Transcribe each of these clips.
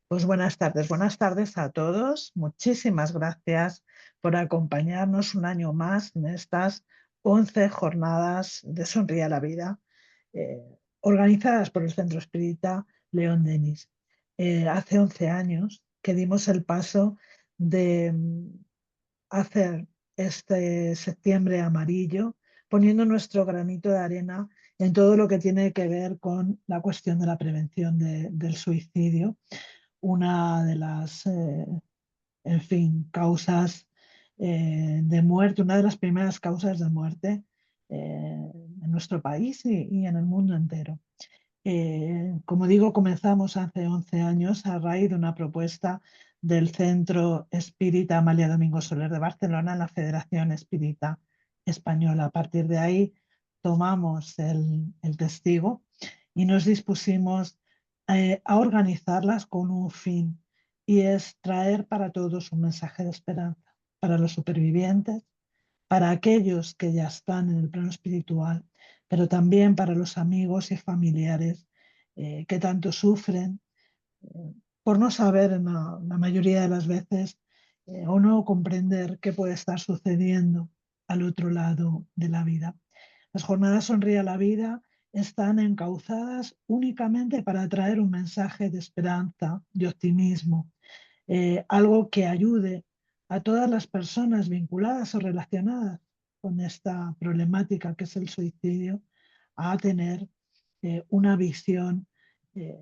Pues buenas tardes a todos. Muchísimas gracias por acompañarnos un año más en estas 11 jornadas de Sonríe a la Vida, eh, organizadas por el Centro Espírita León Denis. Hace 11 años que dimos el paso de hacer este septiembre amarillo, poniendo nuestro granito de arena en todo lo que tiene que ver con la cuestión de la prevención del suicidio, una de las, en fin, causas de muerte, una de las primeras causas de muerte en nuestro país y en el mundo entero. Como digo, comenzamos hace 11 años a raíz de una propuesta del Centro Espírita Amalia Domingo Soler de Barcelona, la Federación Espírita Española. A partir de ahí tomamos el testigo y nos dispusimos a organizarlas con un fin, y es traer para todos un mensaje de esperanza, para los supervivientes, para aquellos que ya están en el plano espiritual, pero también para los amigos y familiares que tanto sufren por no saber en la mayoría de las veces o no comprender qué puede estar sucediendo al otro lado de la vida. Las jornadas Sonríe a la Vida están encauzadas únicamente para traer un mensaje de esperanza, de optimismo, algo que ayude a todas las personas vinculadas o relacionadas con esta problemática que es el suicidio a tener una visión, eh,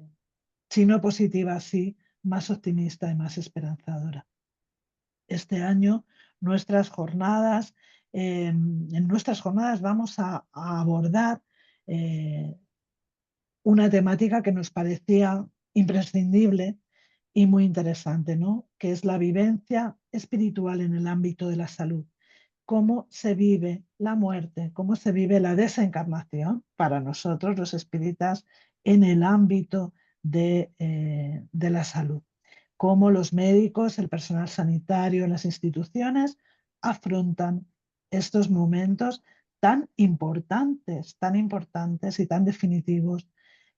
si no positiva, sí más optimista y más esperanzadora. Este año en nuestras jornadas vamos a abordar eh, una temática que nos parecía imprescindible y muy interesante, ¿no? Que es la vivencia espiritual en el ámbito de la salud. Cómo se vive la muerte, cómo se vive la desencarnación para nosotros los espíritas en el ámbito de la salud. Cómo los médicos, el personal sanitario, las instituciones afrontan estos momentos tan importantes y tan definitivos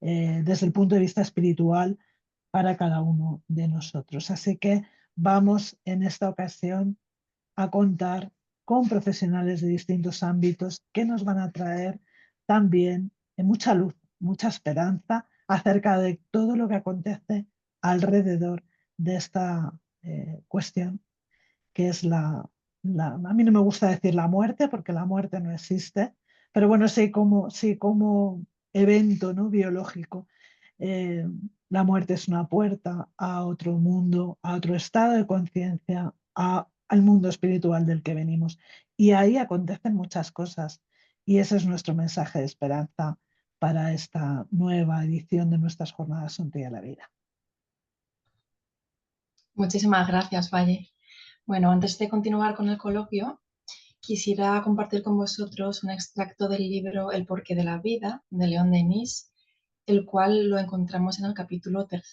desde el punto de vista espiritual para cada uno de nosotros. Así que vamos en esta ocasión a contar con profesionales de distintos ámbitos que nos van a traer también mucha luz, mucha esperanza acerca de todo lo que acontece alrededor de esta cuestión, que es a mí no me gusta decir la muerte, porque la muerte no existe, pero bueno, sí como evento, ¿no?, biológico. Eh, la muerte es una puerta a otro mundo, a otro estado de conciencia, al mundo espiritual del que venimos. Y ahí acontecen muchas cosas. Y ese es nuestro mensaje de esperanza para esta nueva edición de nuestras jornadas Sonríe a la Vida. Muchísimas gracias, Valle. Bueno, antes de continuar con el coloquio, quisiera compartir con vosotros un extracto del libro El porqué de la vida, de León Denis, el cual lo encontramos en el capítulo 3,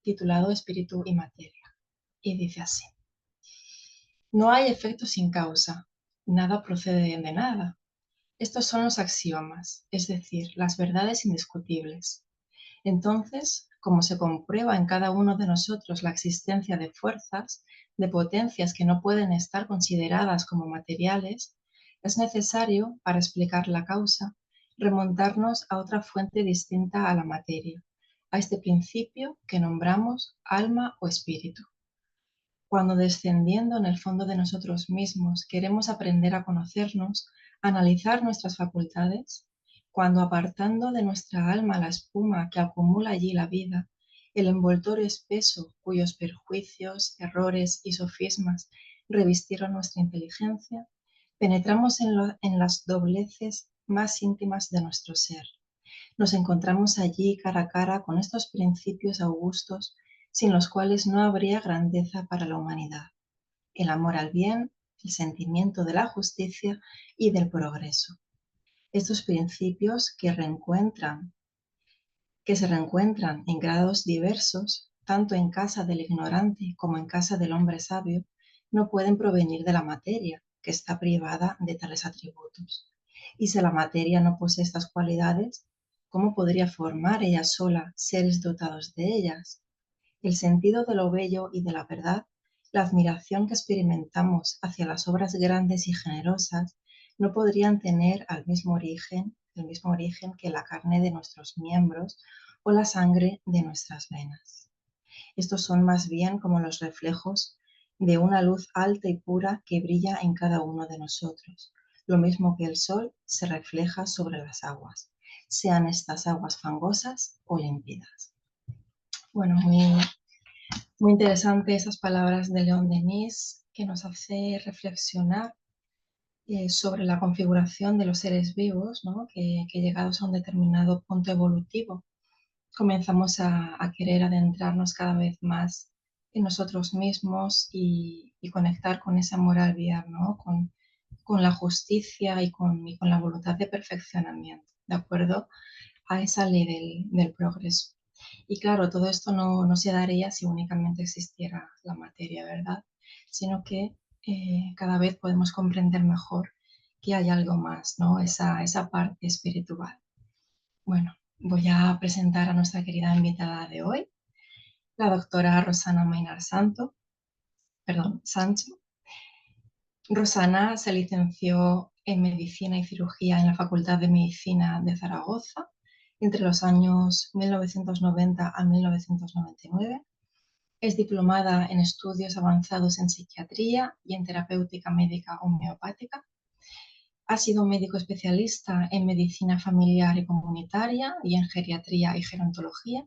titulado Espíritu y Materia. Y dice así: no hay efecto sin causa, nada procede de nada. Estos son los axiomas, es decir, las verdades indiscutibles. Entonces, como se comprueba en cada uno de nosotros la existencia de fuerzas, de potencias que no pueden estar consideradas como materiales, es necesario, para explicar la causa, remontarnos a otra fuente distinta a la materia, a este principio que nombramos alma o espíritu. Cuando descendiendo en el fondo de nosotros mismos queremos aprender a conocernos, a analizar nuestras facultades, cuando apartando de nuestra alma la espuma que acumula allí la vida, el envoltorio espeso cuyos perjuicios, errores y sofismas revistieron nuestra inteligencia, penetramos en las dobleces más íntimas de nuestro ser. Nos encontramos allí cara a cara con estos principios augustos sin los cuales no habría grandeza para la humanidad: el amor al bien, el sentimiento de la justicia y del progreso. Estos principios que se reencuentran en grados diversos, tanto en casa del ignorante como en casa del hombre sabio, no pueden provenir de la materia, que está privada de tales atributos. Y si la materia no posee estas cualidades, ¿cómo podría formar ella sola seres dotados de ellas? el sentido de lo bello y de la verdad, la admiración que experimentamos hacia las obras grandes y generosas, no podrían tener el mismo origen que la carne de nuestros miembros o la sangre de nuestras venas. Estos son más bien como los reflejos de una luz alta y pura que brilla en cada uno de nosotros, lo mismo que el sol se refleja sobre las aguas, sean estas aguas fangosas o límpidas. Bueno, muy interesante esas palabras de León Denis que nos hace reflexionar sobre la configuración de los seres vivos, ¿no? Que llegados a un determinado punto evolutivo comenzamos a querer adentrarnos cada vez más en nosotros mismos y conectar con ese amor al bien, ¿no? Con la justicia y con la voluntad de perfeccionamiento, ¿de acuerdo? A esa ley del progreso. Y claro, todo esto no se daría si únicamente existiera la materia, ¿verdad? Sino que cada vez podemos comprender mejor que hay algo más, ¿no? Esa parte espiritual. Bueno, voy a presentar a nuestra querida invitada de hoy, la doctora Rosana Mainar Sancho. Rosana se licenció en Medicina y Cirugía en la Facultad de Medicina de Zaragoza entre los años 1990 a 1999. Es diplomada en estudios avanzados en psiquiatría y en terapéutica médica homeopática. Ha sido médico especialista en medicina familiar y comunitaria y en geriatría y gerontología.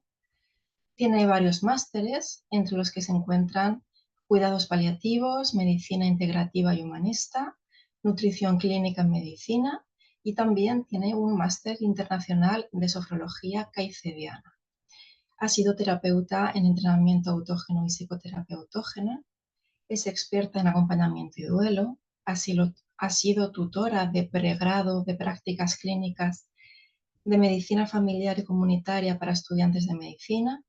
Tiene varios másteres, entre los que se encuentran cuidados paliativos, medicina integrativa y humanista, nutrición clínica en medicina y también tiene un máster internacional de sofrología caicediana. Ha sido terapeuta en entrenamiento autógeno y psicoterapia autógena, es experta en acompañamiento y duelo, ha sido tutora de pregrado de prácticas clínicas de medicina familiar y comunitaria para estudiantes de medicina.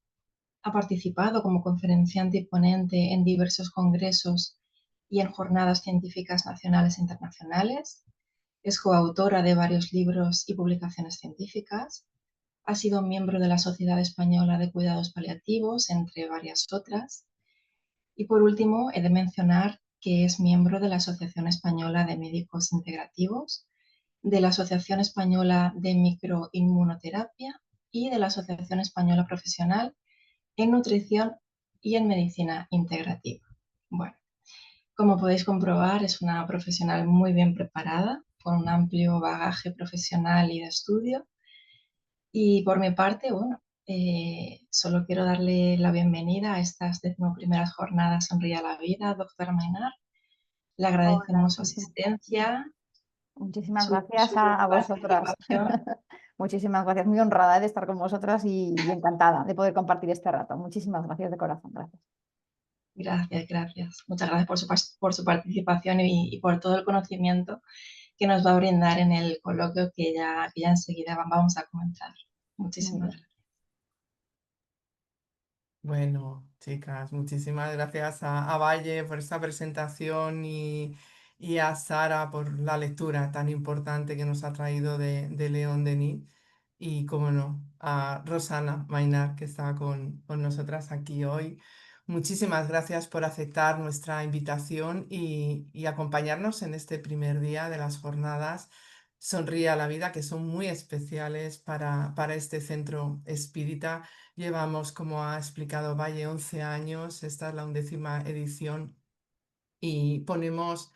Ha participado como conferenciante y ponente en diversos congresos y en jornadas científicas nacionales e internacionales. Es coautora de varios libros y publicaciones científicas. Ha sido miembro de la Sociedad Española de Cuidados Paliativos, entre varias otras. Y por último, he de mencionar que es miembro de la Asociación Española de Médicos Integrativos, de la Asociación Española de Microinmunoterapia y de la Asociación Española Profesional en nutrición y en medicina integrativa. Bueno, como podéis comprobar, es una profesional muy bien preparada, con un amplio bagaje profesional y de estudio. Y por mi parte, bueno, solo quiero darle la bienvenida a estas 11ª jornadas Sonríe a la Vida, doctora Mainar. Le Hola, agradecemos su asistencia, muchísimas su, gracias su a vosotras. participación. Muchísimas gracias, muy honrada de estar con vosotras y encantada de poder compartir este rato. Muchísimas gracias de corazón, gracias. Gracias, gracias. Muchas gracias por su participación y por todo el conocimiento que nos va a brindar en el coloquio que ya enseguida vamos a comenzar. Muy Muchísimas bien. gracias. Bueno, chicas, muchísimas gracias a Valle por esta presentación y a Sara por la lectura tan importante que nos ha traído de León Denis. Y, como no, a Rosana Mainar, que está con nosotras aquí hoy. Muchísimas gracias por aceptar nuestra invitación y acompañarnos en este primer día de las jornadas Sonríe a la Vida, que son muy especiales para este centro espírita. Llevamos, como ha explicado Valle, 11 años, esta es la 11ª edición y ponemos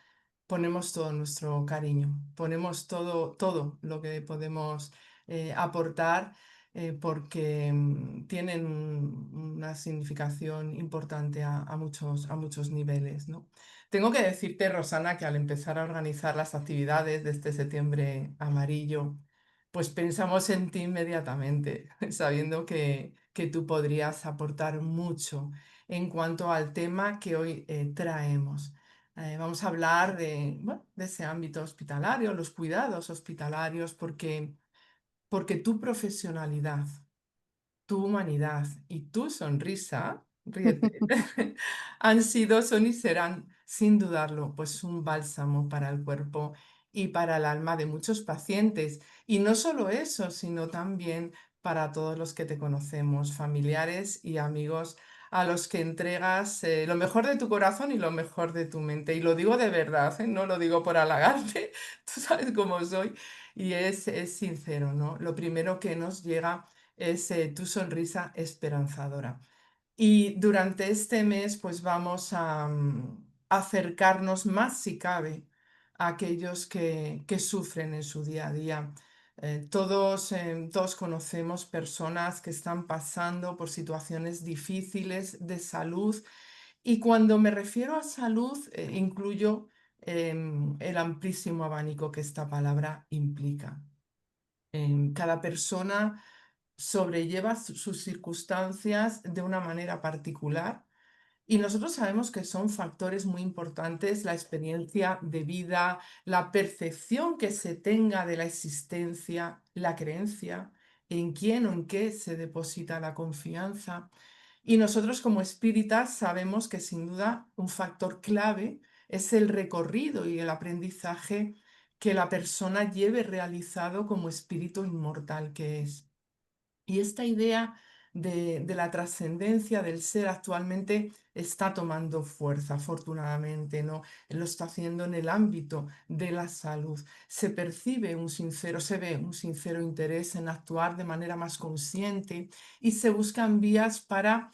todo nuestro cariño, ponemos todo lo que podemos aportar porque tienen una significación importante a muchos niveles, ¿no? Tengo que decirte, Rosana, que al empezar a organizar las actividades de este septiembre amarillo, pues pensamos en ti inmediatamente, sabiendo que tú podrías aportar mucho en cuanto al tema que hoy traemos. Vamos a hablar bueno, de ese ámbito hospitalario, los cuidados hospitalarios, porque tu profesionalidad, tu humanidad y tu sonrisa, ríete, han sido, son y serán, sin dudarlo, pues un bálsamo para el cuerpo y para el alma de muchos pacientes. Y no solo eso, sino también para todos los que te conocemos, familiares y amigos a los que entregas lo mejor de tu corazón y lo mejor de tu mente. Y lo digo de verdad, ¿eh? No lo digo por halagarte, tú sabes cómo soy. Y es sincero, ¿no? Lo primero que nos llega es tu sonrisa esperanzadora. Y durante este mes, pues vamos a acercarnos más, si cabe, a aquellos que sufren en su día a día. Todos conocemos personas que están pasando por situaciones difíciles de salud y cuando me refiero a salud, incluyo el amplísimo abanico que esta palabra implica. Cada persona sobrelleva sus circunstancias de una manera particular y nosotros sabemos que son factores muy importantes la experiencia de vida, la percepción que se tenga de la existencia, la creencia, en quién o en qué se deposita la confianza. Y nosotros como espíritas sabemos que sin duda un factor clave es el recorrido y el aprendizaje que la persona lleve realizado como espíritu inmortal que es. Y esta idea de la trascendencia del ser actualmente está tomando fuerza, afortunadamente, ¿no? Lo está haciendo en el ámbito de la salud. Se ve un sincero interés en actuar de manera más consciente y se buscan vías para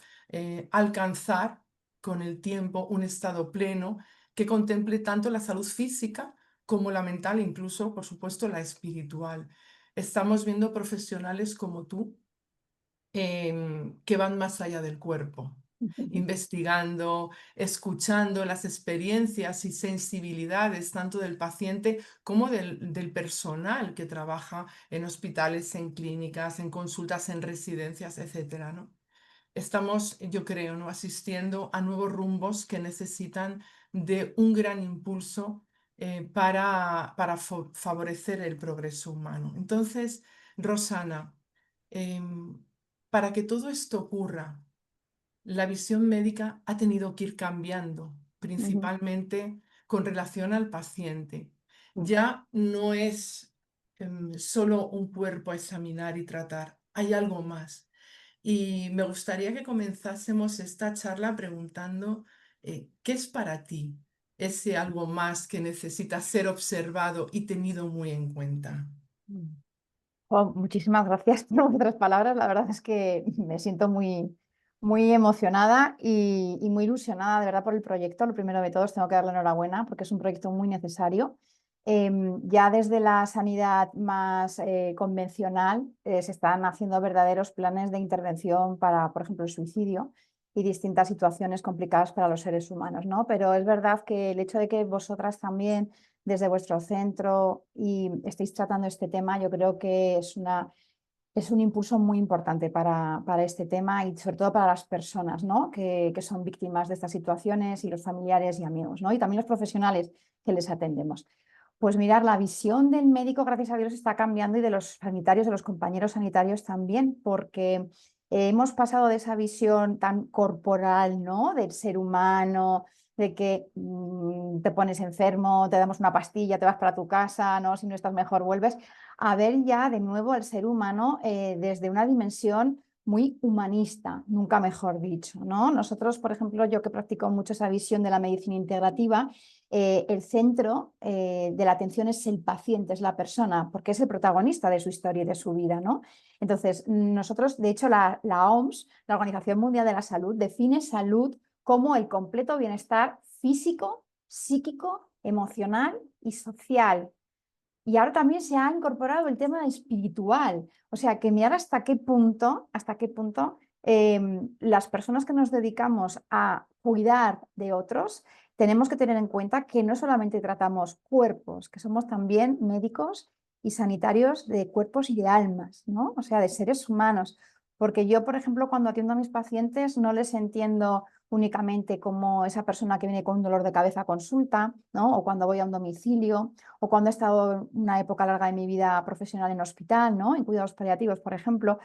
alcanzar con el tiempo un estado pleno que contemple tanto la salud física como la mental e incluso, por supuesto, la espiritual. Estamos viendo profesionales como tú que van más allá del cuerpo, investigando, escuchando las experiencias y sensibilidades tanto del paciente como del personal que trabaja en hospitales, en clínicas, en consultas, en residencias, etcétera, ¿no? Estamos, yo creo, ¿no?, asistiendo a nuevos rumbos que necesitan de un gran impulso para favorecer el progreso humano. Entonces, Rosana, em, para que todo esto ocurra, la visión médica ha tenido que ir cambiando, Ujú, principalmente con relación al paciente. ujú, Ya no es solo un cuerpo a examinar y tratar, hay algo más. Y me gustaría que comenzásemos esta charla preguntando, ¿qué es para ti ese algo más que necesita ser observado y tenido muy en cuenta? ujú. Oh, muchísimas gracias por vuestras palabras. La verdad es que me siento muy emocionada y muy ilusionada de verdad por el proyecto. Lo primero de todo, os tengo que dar la enhorabuena porque es un proyecto muy necesario. Ya desde la sanidad más convencional se están haciendo verdaderos planes de intervención para, por ejemplo, el suicidio y distintas situaciones complicadas para los seres humanos, ¿no? Pero es verdad que el hecho de que vosotras también desde vuestro centro y estéis tratando este tema, yo creo que es un impulso muy importante para este tema y sobre todo para las personas, ¿no?, que son víctimas de estas situaciones y los familiares y amigos, ¿no?, y también los profesionales que les atendemos. Pues mirar, la visión del médico, gracias a Dios, está cambiando y de los sanitarios, de los compañeros sanitarios también, porque hemos pasado de esa visión tan corporal, ¿no?, del ser humano, de que te pones enfermo, te damos una pastilla, te vas para tu casa, ¿no?, si no estás mejor vuelves, a ver ya de nuevo al ser humano desde una dimensión muy humanista, nunca mejor dicho, ¿no? Nosotros, por ejemplo, yo que practico mucho esa visión de la medicina integrativa, el centro de la atención es el paciente, es la persona, porque es el protagonista de su historia y de su vida, ¿no? Entonces, nosotros, de hecho, la OMS, la Organización Mundial de la Salud, define salud como el completo bienestar físico, psíquico, emocional y social. Y ahora también se ha incorporado el tema espiritual. O sea, que mirar hasta qué punto las personas que nos dedicamos a cuidar de otros, tenemos que tener en cuenta que no solamente tratamos cuerpos, que somos también médicos y sanitarios de cuerpos y de almas, ¿no? O sea, de seres humanos. Porque yo, por ejemplo, cuando atiendo a mis pacientes, no les entiendo únicamente como esa persona que viene con un dolor de cabeza a consulta, ¿no?, o cuando voy a un domicilio, o cuando he estado una época larga de mi vida profesional en hospital, ¿no?, en cuidados paliativos, por ejemplo,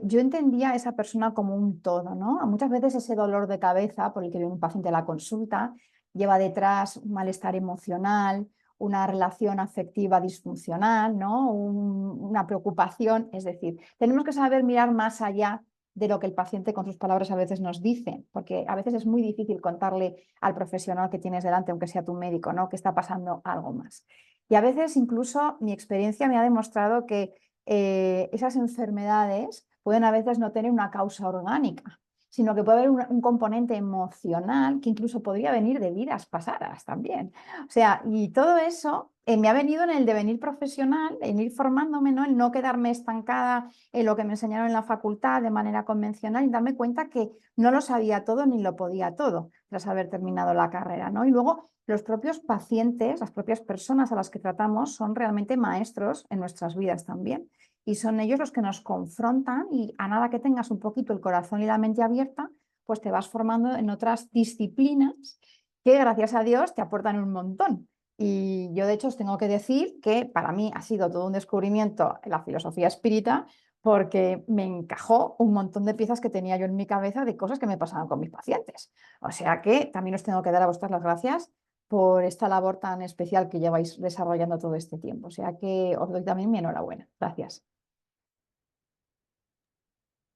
yo entendía a esa persona como un todo, ¿no? Muchas veces ese dolor de cabeza por el que viene un paciente a la consulta lleva detrás un malestar emocional, una relación afectiva disfuncional, ¿no?, una preocupación. Es decir, tenemos que saber mirar más allá de lo que el paciente con sus palabras a veces nos dice, porque a veces es muy difícil contarle al profesional que tienes delante, aunque sea tu médico, ¿no?, que está pasando algo más. Y a veces incluso mi experiencia me ha demostrado que esas enfermedades pueden a veces no tener una causa orgánica, sino que puede haber un componente emocional que incluso podría venir de vidas pasadas también. O sea, y todo eso me ha venido en el devenir profesional, en ir formándome, ¿no?, en no quedarme estancada en lo que me enseñaron en la facultad de manera convencional y darme cuenta que no lo sabía todo ni lo podía todo tras haber terminado la carrera, ¿no? Y luego los propios pacientes, las propias personas a las que tratamos son realmente maestros en nuestras vidas también. Y son ellos los que nos confrontan y a nada que tengas un poquito el corazón y la mente abierta, pues te vas formando en otras disciplinas que gracias a Dios te aportan un montón. Y yo de hecho os tengo que decir que para mí ha sido todo un descubrimiento en la filosofía espírita porque me encajó un montón de piezas que tenía yo en mi cabeza de cosas que me pasaban con mis pacientes. O sea que también os tengo que dar a vosotras las gracias por esta labor tan especial que lleváis desarrollando todo este tiempo. O sea que os doy también mi enhorabuena. Gracias.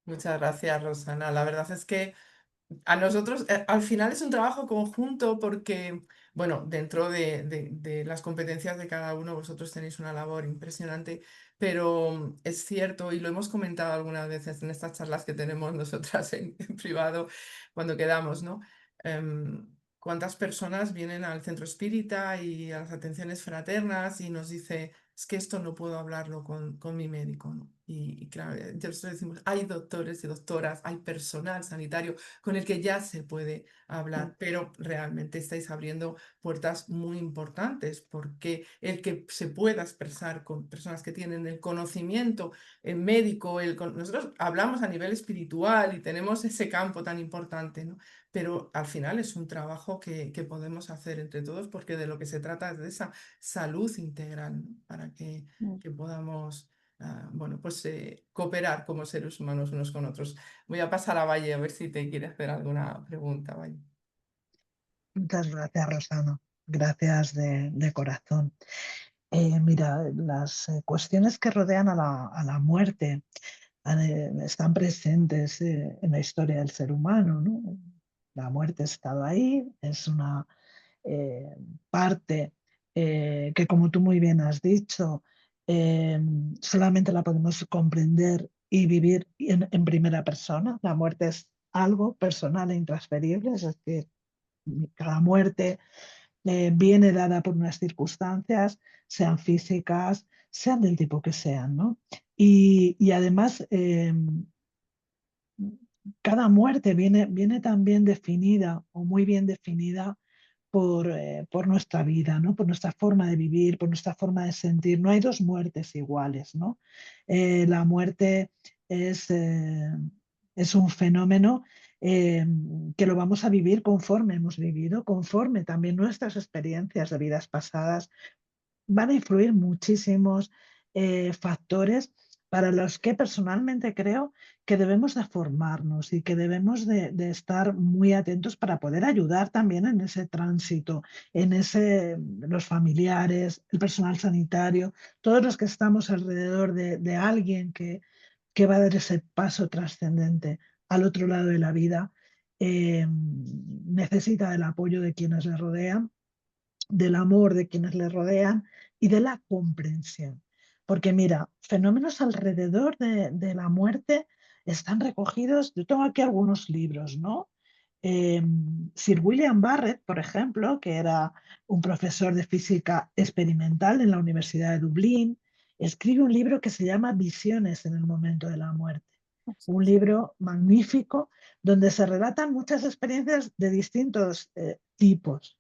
Muchas gracias, Rosana. La verdad es que a nosotros, al final es un trabajo conjunto porque, bueno, dentro de las competencias de cada uno, vosotros tenéis una labor impresionante, pero es cierto, y lo hemos comentado algunas veces en estas charlas que tenemos nosotras en privado cuando quedamos, ¿no? Cuántas personas vienen al centro espírita y a las atenciones fraternas y nos dice, es que esto no puedo hablarlo con mi médico, ¿no? Y claro, nosotros decimos, hay doctores y doctoras, hay personal sanitario con el que ya se puede hablar, pero realmente estáis abriendo puertas muy importantes porque el que se pueda expresar con personas que tienen el conocimiento médico, nosotros hablamos a nivel espiritual y tenemos ese campo tan importante, ¿no? Pero al final es un trabajo que podemos hacer entre todos porque de lo que se trata es de esa salud integral, ¿no? Para que podamos bueno, pues cooperar como seres humanos unos con otros. Voy a pasar a Valle a ver si te quiere hacer alguna pregunta, Valle. Muchas gracias, Rosana. Gracias de corazón. Mira, las cuestiones que rodean a la muerte están presentes en la historia del ser humano, ¿no? La muerte ha estado ahí, es una eh, parte que, como tú muy bien has dicho, eh, solamente la podemos comprender y vivir en primera persona. La muerte es algo personal e intransferible, es decir, cada muerte viene dada por unas circunstancias, sean físicas, sean del tipo que sean, ¿no? Y además, cada muerte viene también definida o muy bien definida por nuestra vida, ¿no? Por nuestra forma de vivir, por nuestra forma de sentir. No hay dos muertes iguales, ¿no? La muerte es, eh, es un fenómeno eh, que lo vamos a vivir conforme hemos vivido, conforme también nuestras experiencias de vidas pasadas van a influir muchísimos factores para los que personalmente creo que debemos de formarnos y que debemos de estar muy atentos para poder ayudar también en ese tránsito, los familiares, el personal sanitario, todos los que estamos alrededor de alguien que va a dar ese paso trascendente al otro lado de la vida, necesita del apoyo de quienes le rodean, del amor de quienes le rodean y de la comprensión. Porque mira, fenómenos alrededor de la muerte están recogidos, yo tengo aquí algunos libros, ¿no? Sir William Barrett, por ejemplo, que era un profesor de física experimental en la Universidad de Dublín, escribe un libro que se llama Visiones en el momento de la muerte. Un libro magnífico donde se relatan muchas experiencias de distintos tipos.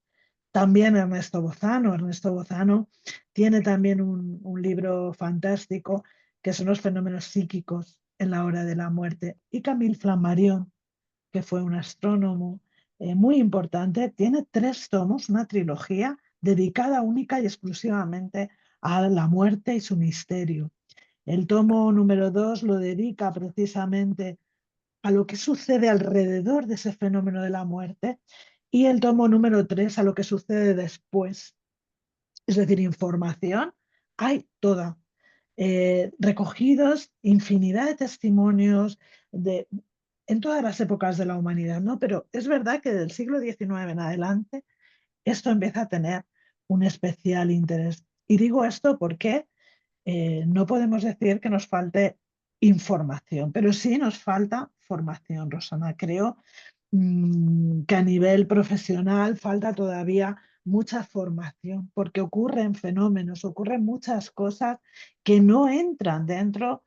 También Ernesto Bozano. Ernesto Bozano tiene también un libro fantástico que son los fenómenos psíquicos en la hora de la muerte. Y Camille Flammarion, que fue un astrónomo muy importante, tiene 3 tomos, una trilogía dedicada única y exclusivamente a la muerte y su misterio. El tomo número 2 lo dedica precisamente a lo que sucede alrededor de ese fenómeno de la muerte y el tomo número 3 a lo que sucede después. Es decir, información hay toda. Recogidos infinidad de testimonios en todas las épocas de la humanidad, ¿no? Pero es verdad que del siglo XIX en adelante esto empieza a tener un especial interés. Y digo esto porque no podemos decir que nos falte información, pero sí nos falta formación, Rosana. Creo que a nivel profesional falta todavía mucha formación, porque ocurren fenómenos, ocurren muchas cosas que no entran dentro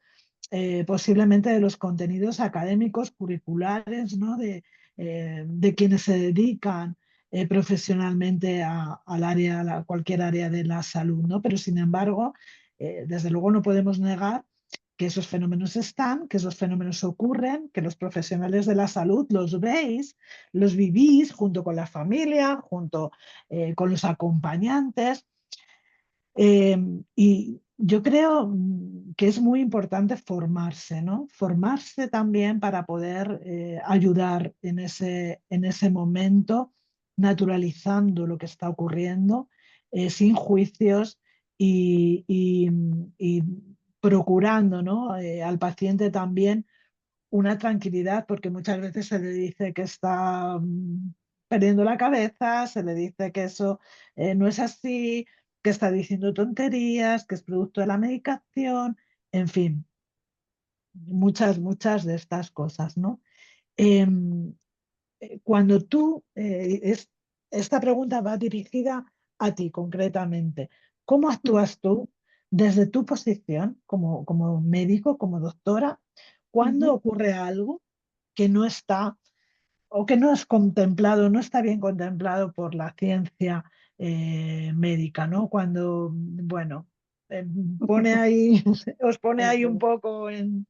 posiblemente de los contenidos académicos curriculares, ¿no? De quienes se dedican profesionalmente al área, a cualquier área de la salud, ¿no? Pero sin embargo, desde luego no podemos negar que esos fenómenos están, que esos fenómenos ocurren, que los profesionales de la salud los veis, los vivís junto con la familia, junto con los acompañantes. Y yo creo que es muy importante formarse, ¿no? Formarse también para poder ayudar en ese momento, naturalizando lo que está ocurriendo, sin juicios y procurando, ¿no? Al paciente también una tranquilidad, porque muchas veces se le dice que está perdiendo la cabeza, se le dice que eso no es así, que está diciendo tonterías, que es producto de la medicación, en fin, muchas de estas cosas, ¿no? Em, Cuando tú, esta pregunta va dirigida a ti concretamente, ¿cómo actúas tú desde tu posición como médico, como doctora, cuando ocurre algo que no está o que no es contemplado, no está bien contemplado por la ciencia médica, ¿no? Cuando, bueno, pone ahí, os pone ahí un Ujú. poco en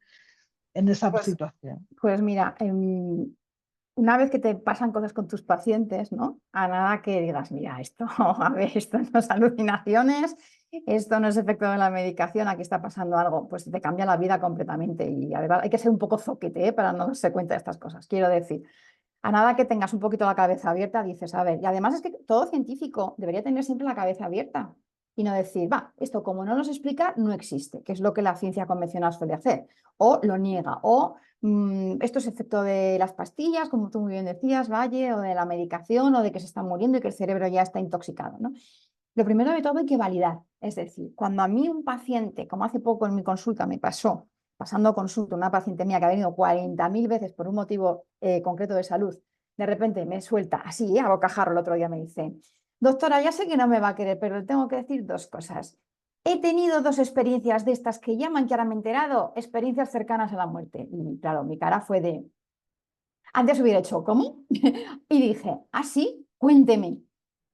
esa Pues, situación. pues mira, una vez que te pasan cosas con tus pacientes, ¿no? A nada que digas, mira, esto, a ver, esto no es alucinaciones, esto no es efecto de la medicación, aquí está pasando algo, pues te cambia la vida completamente. Y además hay que ser un poco zoquete, ¿eh? Para no darse cuenta de estas cosas. Quiero decir, a nada que tengas un poquito la cabeza abierta, dices, a ver, y además es que todo científico debería tener siempre la cabeza abierta y no decir, va, esto como no nos explica, no existe, que es lo que la ciencia convencional suele hacer, o lo niega, o esto es efecto de las pastillas, como tú muy bien decías, Valle, o de la medicación, o de que se está muriendo y que el cerebro ya está intoxicado, ¿no? Lo primero de todo hay que validar, es decir, cuando a mí un paciente, como hace poco en mi consulta me pasó, pasando consulta, una paciente mía que ha venido 40.000 veces por un motivo concreto de salud, de repente me suelta así, a bocajarro, el otro día me dice, doctora, ya sé que no me va a querer, pero le tengo que decir dos cosas. He tenido dos experiencias de estas que llaman, que ahora me he enterado, experiencias cercanas a la muerte. Y claro, mi cara fue de, antes hubiera hecho, ¿cómo? Y dije, ah, sí, cuénteme.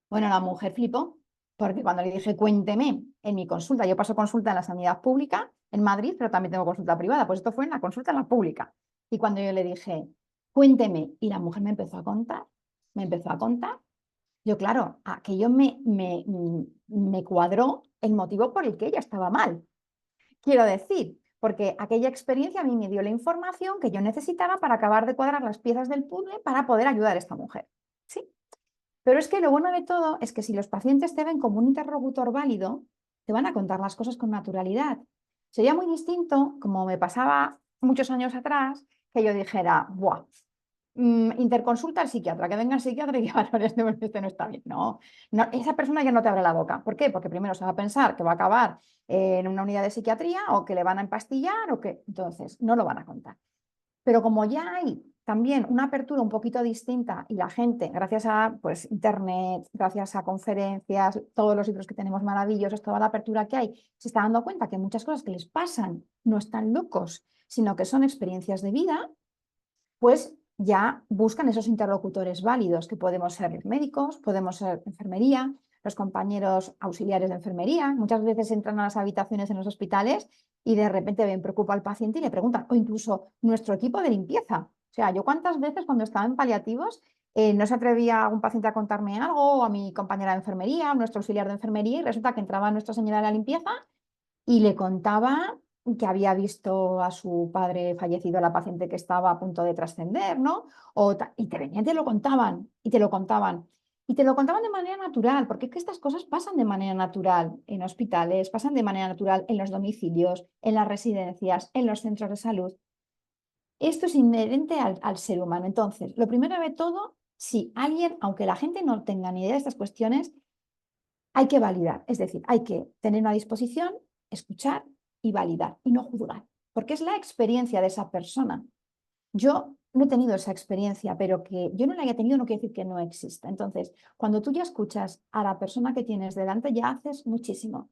Bueno, la mujer flipó, porque cuando le dije cuénteme en mi consulta, yo paso consulta en la sanidad pública en Madrid, pero también tengo consulta privada, pues esto fue en la consulta en la pública. Y cuando yo le dije cuénteme, y la mujer me empezó a contar, yo claro, aquello me cuadró el motivo por el que ella estaba mal. Quiero decir, porque aquella experiencia a mí me dio la información que yo necesitaba para acabar de cuadrar las piezas del puzzle para poder ayudar a esta mujer. ¿Sí? Pero es que lo bueno de todo es que si los pacientes te ven como un interlocutor válido, te van a contar las cosas con naturalidad. Sería muy distinto, como me pasaba muchos años atrás, que yo dijera, buah, interconsulta al psiquiatra, que venga el psiquiatra y que valores de este no está bien. No, no, esa persona ya no te abre la boca. ¿Por qué? Porque primero se va a pensar que va a acabar en una unidad de psiquiatría o que le van a empastillar o que entonces no lo van a contar. Pero como ya hay también una apertura un poquito distinta y la gente, gracias a pues, Internet, gracias a conferencias, todos los libros que tenemos maravillosos, toda la apertura que hay, se está dando cuenta que muchas cosas que les pasan no están locos, sino que son experiencias de vida, pues ya buscan esos interlocutores válidos, que podemos ser los médicos, podemos ser enfermería, los compañeros auxiliares de enfermería. Muchas veces entran a las habitaciones en los hospitales y de repente ven preocupa al paciente y le preguntan, o incluso nuestro equipo de limpieza. O sea, yo cuántas veces cuando estaba en paliativos no se atrevía algún paciente a contarme algo, o a mi compañera de enfermería, o nuestro auxiliar de enfermería, y resulta que entraba nuestra señora de la limpieza y le contaba que había visto a su padre fallecido, a la paciente que estaba a punto de trascender, ¿no? Y te venían, te lo contaban, y te lo contaban. Y te lo contaban de manera natural, porque es que estas cosas pasan de manera natural en hospitales, pasan de manera natural en los domicilios, en las residencias, en los centros de salud. Esto es inherente al ser humano. Entonces, lo primero de todo, si alguien, aunque la gente no tenga ni idea de estas cuestiones, hay que validar. Es decir, hay que tener una disposición, escuchar y validar y no juzgar, porque es la experiencia de esa persona. Yo no he tenido esa experiencia, pero que yo no la haya tenido no quiere decir que no exista. Entonces, cuando tú ya escuchas a la persona que tienes delante, ya haces muchísimo.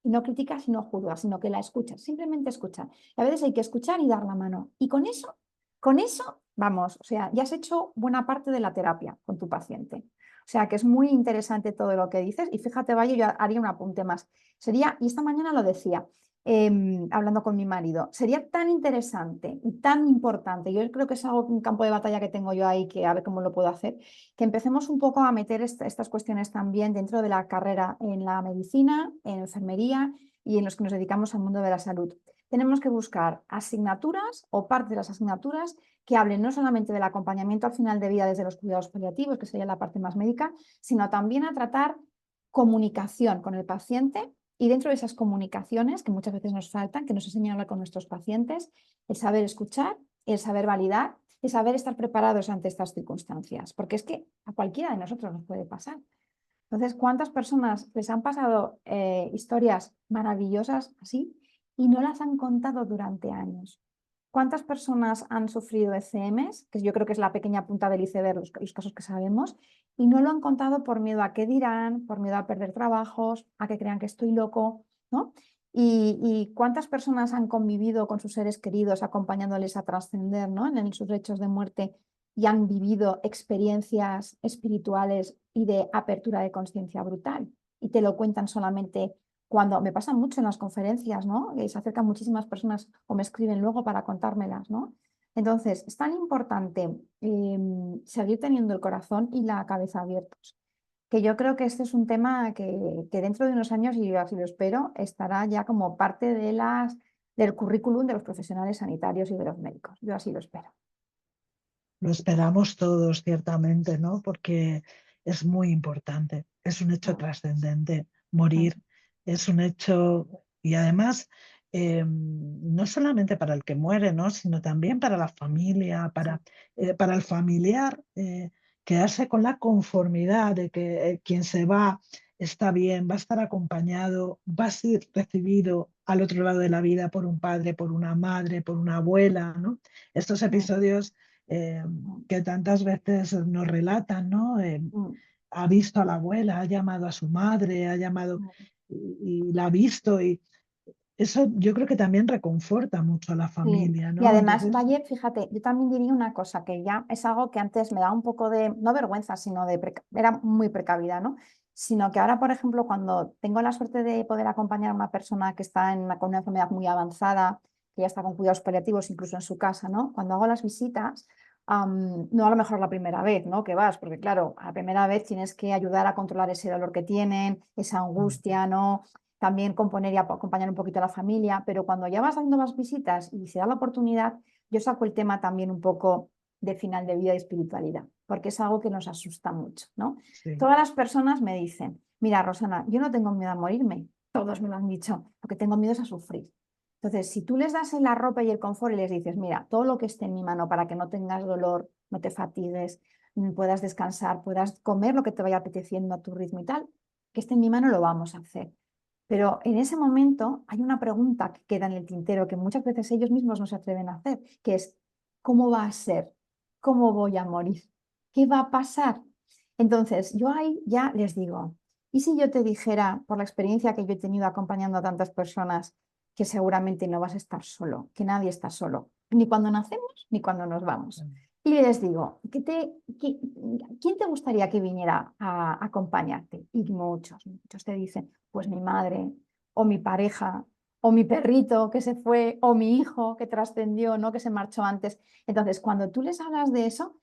Y no criticas y no juzgas, sino que la escuchas, simplemente escuchar. Y a veces hay que escuchar y dar la mano. Y con eso, vamos, o sea, ya has hecho buena parte de la terapia con tu paciente. O sea, que es muy interesante todo lo que dices. Y fíjate, Valle, yo haría un apunte más. Sería, y esta mañana lo decía, hablando con mi marido, sería tan interesante y tan importante, yo creo que es algo, un campo de batalla que tengo yo ahí, que a ver cómo lo puedo hacer, que empecemos un poco a meter estas cuestiones también dentro de la carrera en la medicina, en enfermería y en los que nos dedicamos al mundo de la salud. Tenemos que buscar asignaturas o parte de las asignaturas que hablen no solamente del acompañamiento al final de vida desde los cuidados paliativos, que sería la parte más médica, sino también a tratar comunicación con el paciente. Y dentro de esas comunicaciones que muchas veces nos faltan, que nos enseñan a hablar con nuestros pacientes, el saber escuchar, el saber validar, el saber estar preparados ante estas circunstancias, porque es que a cualquiera de nosotros nos puede pasar. Entonces, ¿cuántas personas les han pasado historias maravillosas así y no las han contado durante años? ¿Cuántas personas han sufrido ECMs, que yo creo que es la pequeña punta del iceberg, los casos que sabemos, y no lo han contado por miedo a qué dirán, por miedo a perder trabajos, a que crean que estoy loco, ¿no? Y cuántas personas han convivido con sus seres queridos, acompañándoles a trascender, ¿no? En sus hechos de muerte y han vivido experiencias espirituales y de apertura de conciencia brutal. Y te lo cuentan solamente cuando me pasa mucho en las conferencias, ¿no? Que se acercan muchísimas personas o me escriben luego para contármelas, ¿no? Entonces, es tan importante seguir teniendo el corazón y la cabeza abiertos, que yo creo que este es un tema que dentro de unos años, y yo así lo espero, estará ya como parte del currículum de los profesionales sanitarios y de los médicos. Yo así lo espero. Lo esperamos todos, ciertamente, ¿no? Porque es muy importante, es un hecho trascendente. Morir es un hecho, y además, no solamente para el que muere, ¿no? Sino también para la familia, para el familiar, quedarse con la conformidad de que quien se va está bien, va a estar acompañado, va a ser recibido al otro lado de la vida por un padre, por una madre, por una abuela, ¿no? Estos episodios que tantas veces nos relatan, ¿no? Ha visto a la abuela, ha llamado a su madre, ha llamado y la ha visto, y eso yo creo que también reconforta mucho a la Sí, familia, y ¿no? además, Entonces, Valle, fíjate, yo también diría una cosa que ya es algo que antes me daba un poco de, no vergüenza, sino era muy precavida, ¿no? Sino que ahora, por ejemplo, cuando tengo la suerte de poder acompañar a una persona que está con una enfermedad muy avanzada, que ya está con cuidados paliativos, incluso en su casa, ¿no? Cuando hago las visitas, no a lo mejor la primera vez, ¿no? Que vas, porque claro, a la primera vez tienes que ayudar a controlar ese dolor que tienen, esa angustia, ¿no? También componer y acompañar un poquito a la familia, pero cuando ya vas dando más visitas y se da la oportunidad, yo saco el tema también un poco de final de vida y espiritualidad, porque es algo que nos asusta mucho, ¿no? sí, Todas las personas me dicen, mira, Rosana, yo no tengo miedo a morirme, todos me lo han dicho, lo que tengo miedo es a sufrir. Entonces, si tú les das la ropa y el confort y les dices, mira, todo lo que esté en mi mano para que no tengas dolor, no te fatigues, puedas descansar, puedas comer lo que te vaya apeteciendo a tu ritmo y tal, que esté en mi mano, lo vamos a hacer. Pero en ese momento hay una pregunta que queda en el tintero que muchas veces ellos mismos no se atreven a hacer, que es, ¿cómo va a ser? ¿Cómo voy a morir? ¿Qué va a pasar? Entonces, yo ahí ya les digo, ¿y si yo te dijera, por la experiencia que yo he tenido acompañando a tantas personas, que seguramente no vas a estar solo, que nadie está solo, ni cuando nacemos ni cuando nos vamos? Y les digo, ¿quién te gustaría que viniera a acompañarte? Y muchos te dicen, pues mi madre, o mi pareja, o mi perrito que se fue, o mi hijo que trascendió, ¿no? Que se marchó antes. Entonces, cuando tú les hablas de eso,